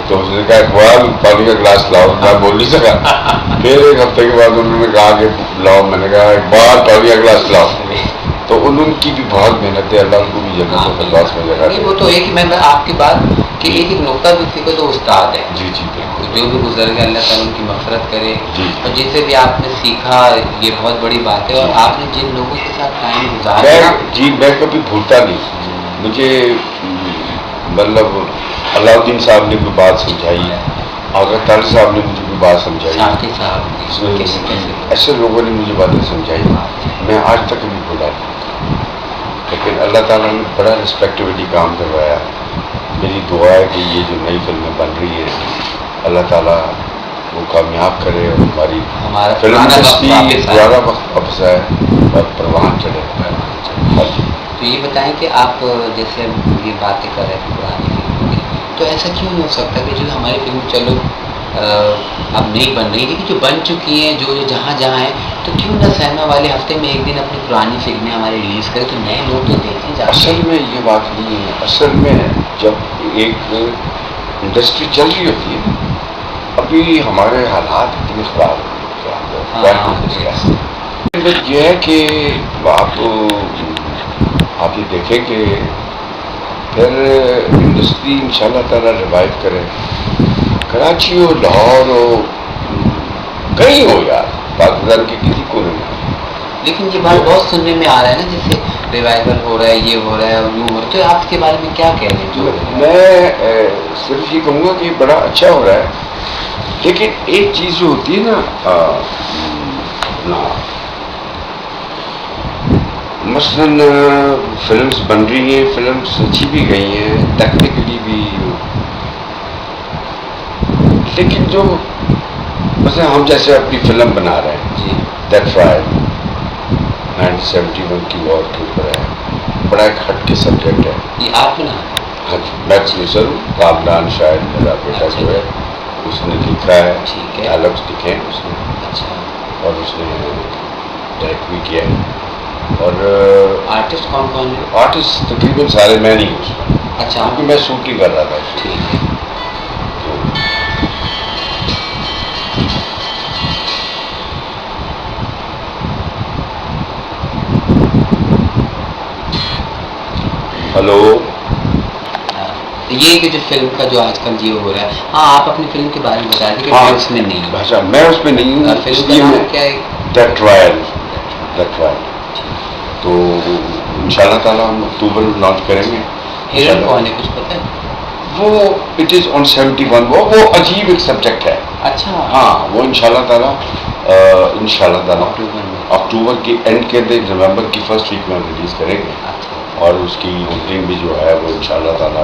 तो उसने कहा इकबाल पानी का गिलास लाओ, मैं बोल नहीं सका। फिर एक हफ्ते के बाद उन्होंने कहा कि लाओ, मैंने कहा इकबाल पानी का गिलास लाओ, तो उनकी भी बहुत मेहनत है, अल्लाह उनको भी जन्नत फिरदौस में जगह दे। वो तो एक मैं आपकी बात कि एक नुक्ता भी सीखो तो उस्ताद है। जी जी बिल्कुल, जो भी गुजर गया अल्लाह ताला उनकी मग़फ़िरत करे। जी, और जिनसे भी आपने सीखा ये बहुत बड़ी बात है, और आपने जिन लोगों के साथ टाइम गुजारा जी मैं कभी भूलता नहीं। मुझे मतलब अलाउद्दीन साहब ने कोई बात समझाई, आगा ताली साहब ने मुझे कोई बात समझाई, ऐसे लोगों ने मुझे बातें समझाई, मैं आज तक नहीं भूला। लेकिन अल्लाह ताला ने बड़ा रिस्पेक्टिविटी काम करवाया। मेरी दुआ है कि ये जो नई फिल्में बन रही हैं अल्लाह ताला वो कामयाब करे और हमारा फिल्म इंडस्ट्री पुराना वक्त वापस आए और परवान चले। तो ये बताएं कि आप जैसे ये बातें कर रहे थे पुरानी फिल्मों की, तो ऐसा क्यों हो सकता है कि जो हमारी फिल्म चलो अब नहीं बन रही, लेकिन जो बन चुकी हैं, जो जहाँ जहाँ हैं, तो क्यों ना सिनेमा वाले हफ्ते में एक दिन अपनी पुरानी फिल्में हमारी रिलीज़ करें, तो नए लोग तो देखें जाते। असल में ये बात नहीं है। असल में जब एक इंडस्ट्री चल रही होती है, अभी हमारे हालात इतने ख़राब ये है कि आप ये देखें कि फिर इंडस्ट्री इंशाल्लाह ताला रिवाइव करे, कराची हो, लाहौर हो, कहीं हो यार, पाकिस्तान के किसी को नहीं। लेकिन ये बात बहुत सुनने में आ रहा है ना, जैसे रिवाइवल हो रहा है, ये हो रहा है और यूँ हो रहा है, तो आप इसके बारे में क्या कह रहे हैं? जो मैं सिर्फ ये कहूँगा कि बड़ा अच्छा हो रहा है, लेकिन एक चीज़ जो होती है ना मसलन फिल्म्स बन रही हैं, फिल्म्स अच्छी भी गई हैं टेक्निकली भी, लेकिन जो मतलब हम जैसे अपनी फिल्म बना रहे हैं द ट्रायल 1971 की वॉर के ऊपर है, बड़ा एक हट के सब्जेक्ट है। ये आप बना? हाँ जी, मैं प्रोड्यूसर हूँ, कामरान शायद मेरा बेटा जो है उसने लिखा है, डायलॉग्स लिखे हैं उसने, और उसने डायरेक्ट भी किया है। और आर्टिस्ट कौन कौन है? आर्टिस्ट तकरीबन सारे मैं नहीं हूँ उसमें। अच्छा, क्योंकि मैं शूटिंग कर रहा था। ठीक है। हेलो, ये कि जो फिल्म का जो आजकल ये हो रहा है, हाँ आप अपनी फिल्म के बारे में बता दें कि हाँ, मैं उसमें नहीं हूँ। अच्छा, मैं उसमें नहीं हूँ। फिल्म का नाम क्या है? The trial. तो इंशाल्लाह ताला हम अक्टूबर में लॉन्च करेंगे। हीरोइन कौन है, कुछ पता है? वो इट इज़ ऑन 71। वो अजीब एक सब्जेक्ट है। अच्छा, हाँ, वो इंशाल्लाह ताला अक्टूबर के एंड के दिन नवंबर की फर्स्ट वीक में रिलीज़ करेंगे। और उसकी ओपनिंग भी जो है वो इंशाल्लाह ताला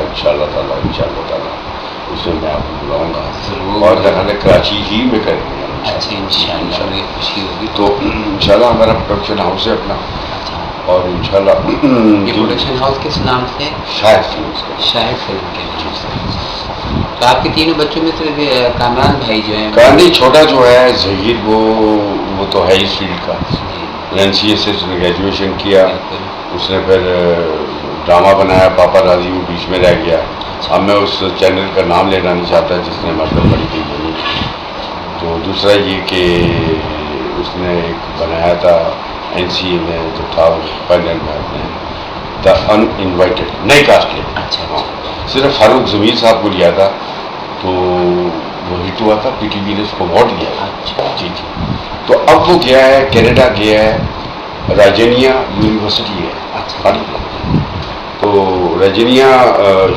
उसमें मैं आपको बुलाऊंगा, और दरअसल कराची ही में करेंगे। अच्छा, इंशाल्लाह खुशी होगी। तो इंशाल्लाह हमारा प्रोडक्शन हाउस है अपना, और इंशाल्लाह ये प्रोडक्शन हाउस किस नाम से? शाहिद फिल्म के नाम से। तो आपके तीनों बच्चों में से कामरान भाई जो है, कानी छोटा जो है जहीर, वो तो है इस फील्ड का, NCA से उसने ग्रेजुएशन किया, उसने फिर ड्रामा बनाया पापा राजी, वो बीच में रह गया। अब मैं उस चैनल का नाम लेना नहीं चाहता जिसने मतलब बड़ी फिल्म बनी। तो दूसरा ये कि उसने एक बनाया था NCA में जो था फाइनल में अपने द अनइनवाइटेड, नई कास्ट के। अच्छा, सिर्फ फारूक ज़मीर साहब को लिया था, तो वो हिट हुआ था, PTV ने उसको अवार्ड दिया। अच्छा, जी। तो अब वो गया है कनाडा, गया है, राजनिया यूनिवर्सिटी है। अच्छा, तो राजनिया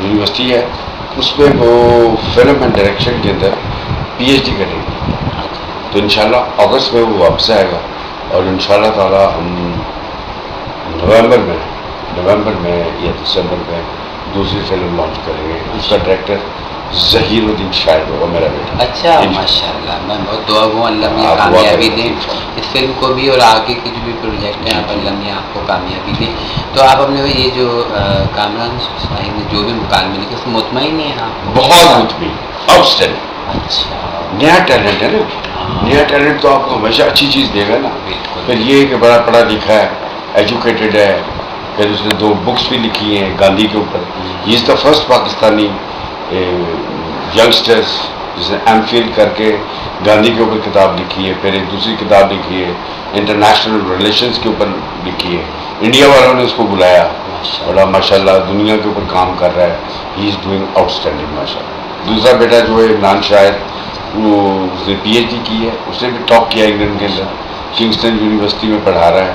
यूनिवर्सिटी है, उसमें वो फिल्म एंड डायरेक्शन के अंदर PhD करेंगे। तो इंशाल्लाह अगस्त में वो वापस आएगा, और इंशाल्लाह ताला हम नवंबर में या दिसंबर में दूसरी फिल्म लॉन्च करेंगे। उसका डायरेक्टर ज़हीरुद्दीन शाहिद होगा मेरा बेटा। अच्छा, माशाल्लाह, मैं बहुत दुआ हूँ अल्लाह में कामयाबी दे इस फिल्म को भी और आगे के जो भी प्रोजेक्ट हैं आप अल्लाह में आपको कामयाबी दे। तो आप अपने ये जो कामरान शाहिद ने जो भी मुकाम मिले उसमें मुतमईन है आप? बहुत मुतमईन, आउटस्टैंडिंग। अच्छा, नया टैलेंट है ना, नया टैलेंट तो आपको हमेशा अच्छी चीज़ देगा ना। फिर ये कि बड़ा पढ़ा लिखा है, एजुकेटेड है, फिर उसने 2 बुक्स भी लिखी हैं गांधी के ऊपर। He is the first Pakistani youngsters जिसने एमफिल करके गांधी के ऊपर किताब लिखी है, फिर एक दूसरी किताब लिखी है इंटरनेशनल रिलेशंस के ऊपर लिखी है। इंडिया वालों ने उसको बुलाया, बड़ा माशाल्लाह दुनिया के ऊपर काम कर रहा है। ही इज़ डूइंग आउटस्टैंडिंग माशाल्लाह। दूसरा बेटा जो है इमरान शाहिद, वो उसने PhD की है, उसने भी टॉप किया इंग्लैंड के अंदर, किंगस्टन यूनिवर्सिटी में पढ़ा रहा है,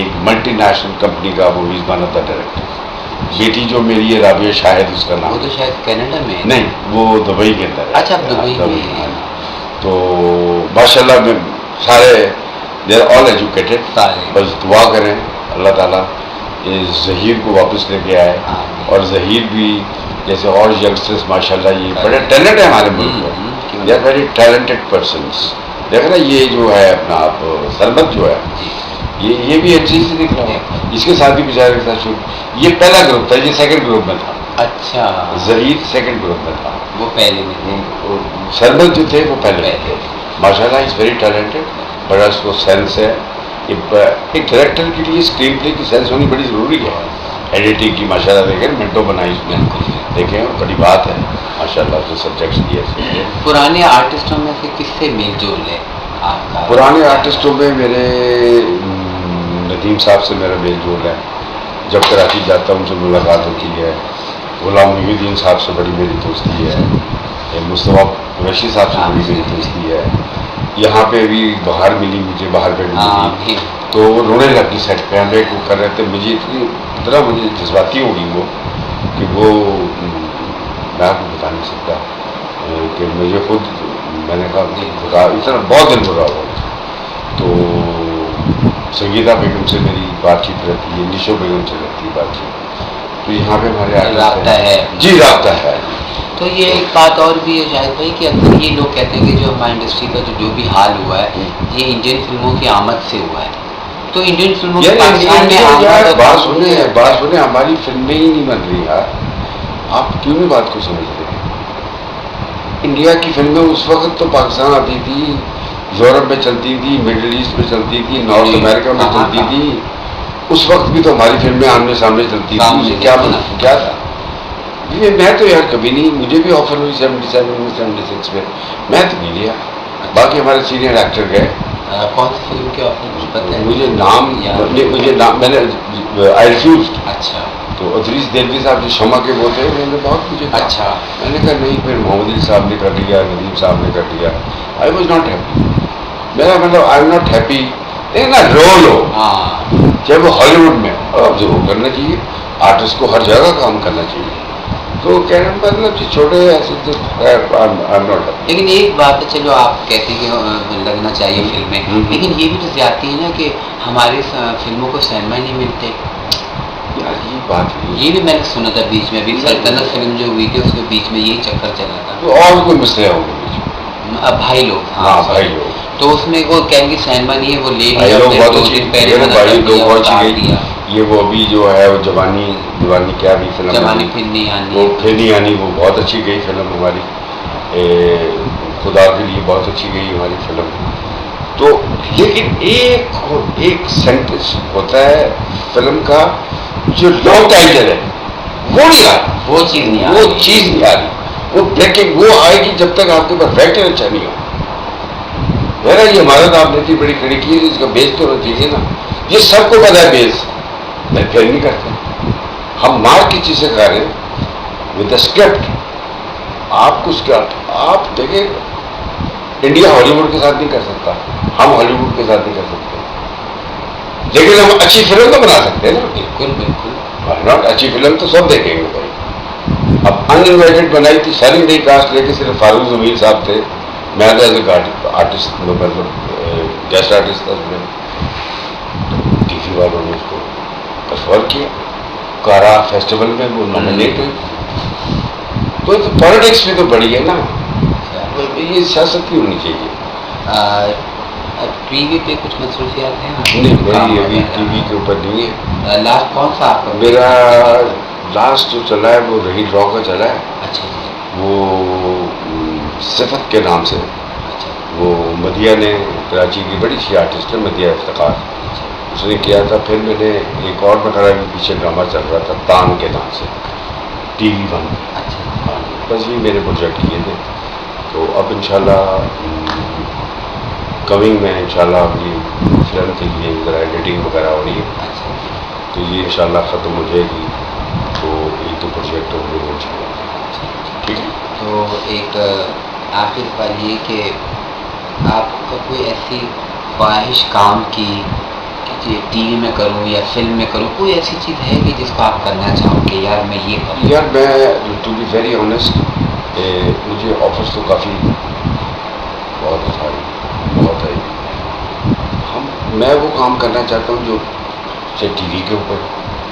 एक मल्टीनेशनल कंपनी का वो is one of the director. बेटी जो मेरी है राबिया शाहिद उसका नाम। वो तो शायद कनाडा में नहीं, वो दुबई के अंदर है। अच्छा, आप दुबई में। तो माशाल्लाह में सारे दे आर ऑल एजुकेटेड। बस दुआ करें अल्लाह ताला इस ज़हीर को वापस लेके आए, और ज़हीर भी जैसे और यंगस्टर्स माशाल्लाह ये बड़े टैलेंट है हमारे मुल्क में, they are very talented persons. देख ना ये जो है अपना आप सरबत जो है ये भी अच्छी से निकला है, इसके साथ भी बेचारे के साथ शुरू। ये पहला ग्रुप था, ये सेकंड ग्रुप में था। अच्छा, ज़हीर सेकंड ग्रुप में था, वो पहले में थे। सरबत जो थे वो पहले थे। माशाल्लाह इज़ वेरी टैलेंटेड, बड़ा उसको सेंस है। एक डायरेक्टर के लिए स्क्रीन प्ले की सेंस होनी बड़ी ज़रूरी है। एडिटिंग की माशाल्लाह देखें मिनटों बनाई उसने, देखें बड़ी बात है माशाल्लाह। जो सब्जेक्ट्स दिए पुराने आर्टिस्टों में से किससे मेल जोल है आपका? पुराने आर्टिस्टों में मेरे नदीम साहब से मेरा मेल जोल है। जब कराची जाता हूँ उनसे मुलाकात होती है। गुलाम मुहीउद्दीन साहब से बड़ी मेरी दोस्ती है। मुस्तफ़ा कुरैशी साहब से बड़ी मेरी दोस्ती है। यहाँ पे अभी बाहर मिली मुझे, बाहर पे मिली तो वो रोने लगी सेट पे, हम एक वो कर रहे थे, मुझे इतना मुझे जज्बाती हो गई वो कि वो मैं आपको बता नहीं सकता कि मुझे खुद मैंने कहा इतना बहुत दिल बुरा हुआ। तो संगीता बेगम से मेरी बातचीत रहती है, निशो बेगम से रहती है बातचीत। तो यहाँ पे हमारे राब्ता है जी, राब्ता है। तो ये एक बात और भी है शायद भाई कि अक्सर ये लोग कहते हैं कि जो हमारी इंडस्ट्री का जो भी हाल हुआ है ये इंडियन फिल्मों की आमद से हुआ है। तो इंडियन फिल्मों की पाकिस्तान में बात सुने हमारी फिल्में ही नहीं बन रही यार। आप क्यों नहीं बात को समझते? इंडिया की फिल्में उस वक्त तो पाकिस्तान आती थी, यूरोप में चलती थी, मिडिल ईस्ट में चलती थी, नॉर्थ अमेरिका में चलती थी। उस वक्त भी तो हमारी फिल्में आमने सामने चलती थी। क्या था? मैं तो यार कभी नहीं, मुझे भी ऑफर हुई 77 में 76 में, मैं तो नहीं लिया। बाकी हमारे सीनियर एक्टर गए। कौन सी फिल्म के ऑफर कुछ पता है? मुझे नाम मैंने आई रिफ्यूज। अच्छा। तो अदरीस देलवी साहब जो शमा के वो थे, उन्होंने बहुत मुझे अच्छा, मैंने कहा नहीं, फिर मोहम्मद अली साहब ने कर लिया, नदीम साहब ने कर लिया। I was not happy. मेरा मतलब आई एम नॉट हैप्पी। लेकिन ना रोल हो, चाहे वो हॉलीवुड में, अब जरूर करना चाहिए। आर्टिस्ट को हर जगह काम करना चाहिए। तो कहने मतलब छोटे ऐसे तो लेकिन एक बात है, चलो आप कहते हैं कि लगना चाहिए फिल्में, लेकिन ये भी तो ज्यादती है ना कि हमारी फिल्मों को सिनेमा नहीं मिलते यार। ये बात ये भी मैंने सुना था बीच में, अभी सल्तनत फिल्म जो हुई थी उसके बीच में यही चक्कर चला था। तो और कोई मसले होंगे अब भाई लोग, हाँ भाई लोग, तो उसमें वो कहेंगे सिनेमा नहीं है, वो ले लिया, ये वो अभी जो है वो जवानी क्या भी फिल्म, जवानी फिर नहीं आनी, वो फिर नहीं आनी, वो बहुत अच्छी गई फिल्म हमारी। खुदा के लिए बहुत अच्छी गई हमारी फिल्म। तो लेकिन एक सेंटेंस होता है फिल्म का जो लॉन्ग टाइटल है वो नहीं आ रहा, वो चीज़ नहीं आ रही, वो ब्रेकिंग वो आएगी जब तक आपके पास फैक्टर अच्छा नहीं हो। मेरा ये हमारा तो आपने इतनी बड़ी खड़ी की है, इसका बेस तो होना चाहिए ना। ये सबको पता है बेस, मैं फिर नहीं करते। हम मार की चीजें खा रहे विद द स्क्रिप्ट। आपको स्क्रिप्ट आप देखें, इंडिया हॉलीवुड के साथ नहीं कर सकता, हम हॉलीवुड के साथ नहीं कर सकते, लेकिन हम अच्छी फिल्म तो बना सकते हैं ना। बिल्कुल बिल्कुल, नॉट अच्छी फिल्म तो सब देखेंगे भाई। अब अनइनवाइटेड बनाई थी, सारी नई कास्ट लेके सिर्फ फारूक जमीर साहब थे, मैं तो एज ए आर्टिस्ट मतलब गेस्ट आर्टिस्ट था उसमें। टीवी वालों ने उसको प्रेफर किया, कारा फेस्टिवल में वो नॉमिनेट हुई। तो पॉलिटिक्स भी तो बड़ी है ना, ये सियासत ही होनी चाहिए। टीवी पे कुछ मसरूफियात हैं? नहीं, मेरी अभी टीवी के ऊपर नहीं है। लास्ट कौन सा आपका? मेरा लास्ट जो चला है वो रही ड्रॉ का चला है। अच्छा जी। वो सिफत के नाम से। अच्छा। वो मदिया ने, कराची की बड़ी सी आर्टिस्ट है मदिया इफ्तिखार, उसने किया था। फिर मैंने एक और बकरा भी पीछे ड्रामा चल रहा था तान के नाम से, TV 1। अच्छा। हाँ, बस ये मेरे प्रोजेक्ट किए थे। तो अब इंशाल्लाह कमिंग में इंशाल्लाह अपनी फिल्म के लिए ज़रा एडिटिंग वगैरह हो रही है। अच्छा। तो ये इंशाल्लाह ख़त्म हो जाएगी तो एक दो प्रोजेक्ट होंगे इंशाल्लाह। ठीक है। तो एक आखिर सवाल ये कि आपका कोई ऐसी ख्वाहिश काम की कि TV में करूं या फिल्म में करूं, कोई ऐसी चीज़ है कि जिसको आप करना चाहो कि यार मैं ये करूं? यार मैं टू बी वेरी ऑनेस्ट, मुझे ऑफर्स तो काफ़ी बहुत है। मैं वो काम करना चाहता हूँ जो चाहे TV के ऊपर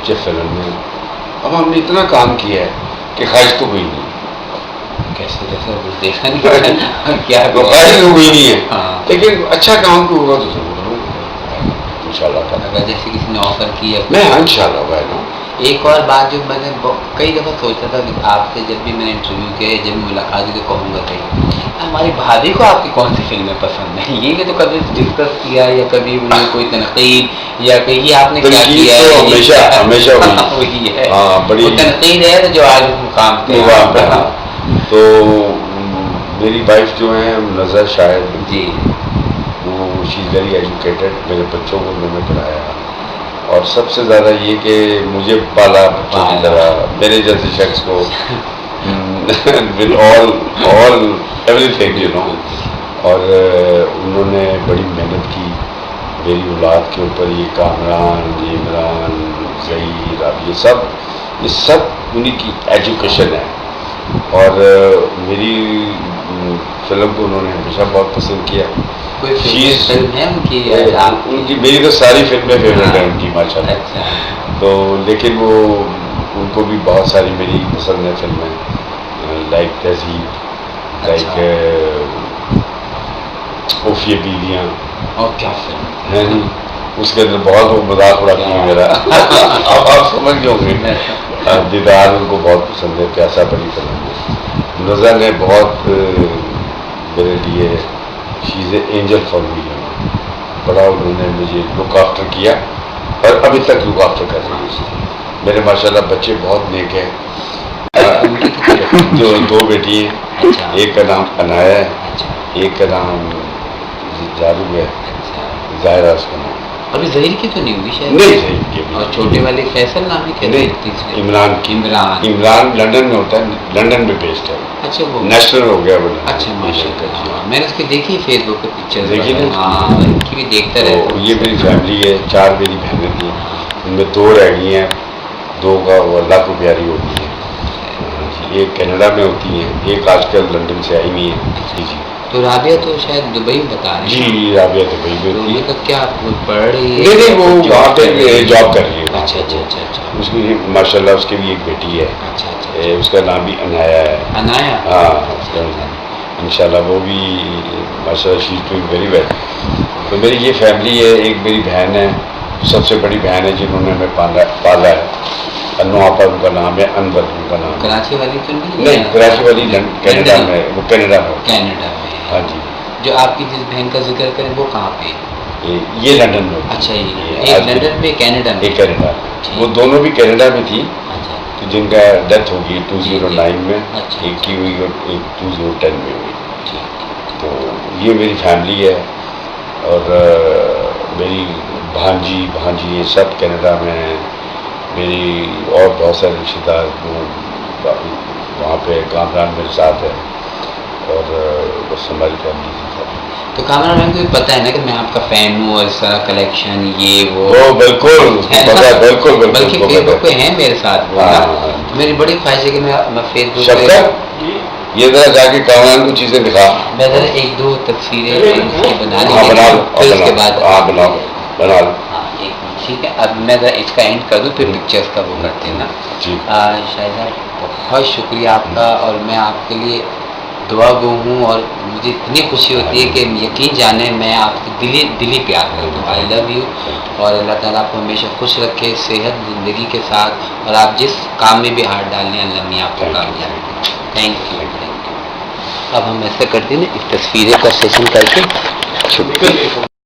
चाहे फिल्म में। अब हमने इतना काम किया है कि ख्वाहिश तो हुई नहीं। कैसे जैसे कुछ देखा नहीं क्या ख्वाहिश तो हुई नहीं है। हाँ। लेकिन अच्छा काम को होगा तो जरूर करूँगा इंशाल्लाह। अगर जैसे किसी ने ऑफर किया मैं इंशाल्लाह भाई ना। एक और बात जो मैंने कई दफ़ा सोचा था कि आपसे जब भी मैंने इंटरव्यू किया, जब मुलाकात की, तो कहूँगा कि हमारी भाभी को आपकी कौन सी फिल्में पसंद है। ये तो कभी डिस्कस किया या कभी उन्हें कोई तनकीद या कहीं आपने क्या किया तो है? हमेशा वही है। हाँ, बड़ी तनकीद है तो जो आज मुकाम पे है। तो मेरी वाइफ जो है नज़र शायद जी, वो शी इज़ वेरी एजुकेटेड। मेरे बच्चों को उन्होंने पढ़ाया और सबसे ज़्यादा ये कि मुझे पाला बच्चों की तरह, मेरे जैसे शख्स को with all everything you know. और उन्होंने बड़ी मेहनत की मेरी औलाद के ऊपर। ये कामरान, ये इमरान, ज़हीर, अब ये सब उन्हीं की एजुकेशन है। और मेरी फिल्म को उन्होंने हमेशा बहुत पसंद किया। कोई फिल्म है उनकी मेरी तो सारी फिल्में फेवरेट है उनकी माशाल्लाह। अच्छा। तो लेकिन वो उनको भी बहुत सारी मेरी पसंद है फिल्में, लाइक तहजीब, लाइक ओफिया बीवियाँ। और क्या फिल्म है नहीं, उसके अंदर बहुत वो मजाक उड़ाती है मेरा। अब आप समझ जाओगे। दीदार उनको बहुत पसंद है, प्यासा बड़ी फिल्म है। नज़र ने बहुत मेरे लिए she is angel for me, बड़ा उन्होंने मुझे लुक आफ्टर किया और अभी तक लुक आफ्टर कर रही है। मेरे माशाल्लाह बच्चे बहुत नेक हैं। दो बेटी हैं। अच्छा। एक का नाम अनाया है। अच्छा। एक का नाम जारू है। अच्छा। जायरा उसका नाम। अभी ज़हीर की तो नहीं हुई शायद? नहीं ज़हीर की। और छोटे वाले फैसल नाम है क्या? इमरान की। इमरान लंदन में होता है, लंदन में बेस्ड है। अच्छा, वो नेशनल हो गया वो। अच्छा माशाल्लाह। मैंने उसकी देखी फेसबुक पे पिक्चर देखी ना। हाँ, इनकी भी देखता रहता हूँ। ये मेरी फैमिली है, 4 मेरी बहनें थी, उनमें 2 रह गई हैं। 2 का वो अल्लाह को प्यारी होती है। एक कनाडा में होती है, एक आजकल लंदन से आई हुई है। जी। तो राबिया तो शायद दुबई बता रही है। जी, राबिया दुबई में होती है। तो क्या पढ़ रही है? नहीं, वो वहाँ पे जॉब कर रही है। अच्छा। उसकी माशाल्लाह उसकी भी एक बेटी है। अच्छा। उसका नाम भी अनाया है। अनाया? हाँ, इंशाल्लाह वो भी माशाल्लाह she is doing very well. तो मेरी ये फैमिली है। एक मेरी बहन है, सबसे बड़ी बहन है जिन्होंने हमें पाला है। अनु आपा उनका नाम है, अनवर उनका नाम। कराची वाली तो नहीं, कराची वाली कनाडा में, वो कनाडा में। हाँ जी। जो आपकी जिस बहन का जिक्र करें वो कहाँ पे? ये लंदन में। अच्छा, ये लंदन में, कनाडा में। एक कनाडा, वो दोनों भी कनाडा में थी। अच्छा। तो जिनका डेथ होगी 2009 में। अच्छा। एक की हुई और एक 2010 में हुई। ठीक। तो ये मेरी फैमिली है। और मेरी भांजी ये सब कनाडा में हैं। मेरी और बहुत सारे रिश्तेदार वहाँ पे कामरान मेरे साथ है। और बस हमारी फैमिली थी। तो कामरान मैम को भी पता है ना कि मैं आपका फ़ैन हूँ और सारा कलेक्शन ये वो। बिल्कुल पता है, बिल्कुल। बल्कि फेसबुक पे है मेरे साथ वो। तो मेरी बड़ी ख्वाहिश है कि मैं फेसबुक पे ये जरा जाके कामरान को चीज़ें दिखा। मैं जरा 1-2 तस्वीरें बना ली। बना लो। फिर उसके बाद बना लो। हाँ, एक ठीक है, अब मैं ज़रा इसका एंड कर दूँ फिर पिक्चर्स का वो करते हैं ना। शाहिद साहब बहुत शुक्रिया आपका, और मैं आपके लिए दुआ गो हूँ, और मुझे इतनी खुशी होती है कि यकीन जाने मैं आपसे दिली प्यार करता हूँ। आई लव यू, और अल्लाह ताला आपको हमेशा खुश रखे, सेहत ज़िंदगी के साथ, और आप जिस काम में भी हाथ डालें अल्लाह मियाँ आपको कामयाब। Thank you. अब हम ऐसा करते हैं ना, इस तस्वीरें का सेशन करके छुट्टी।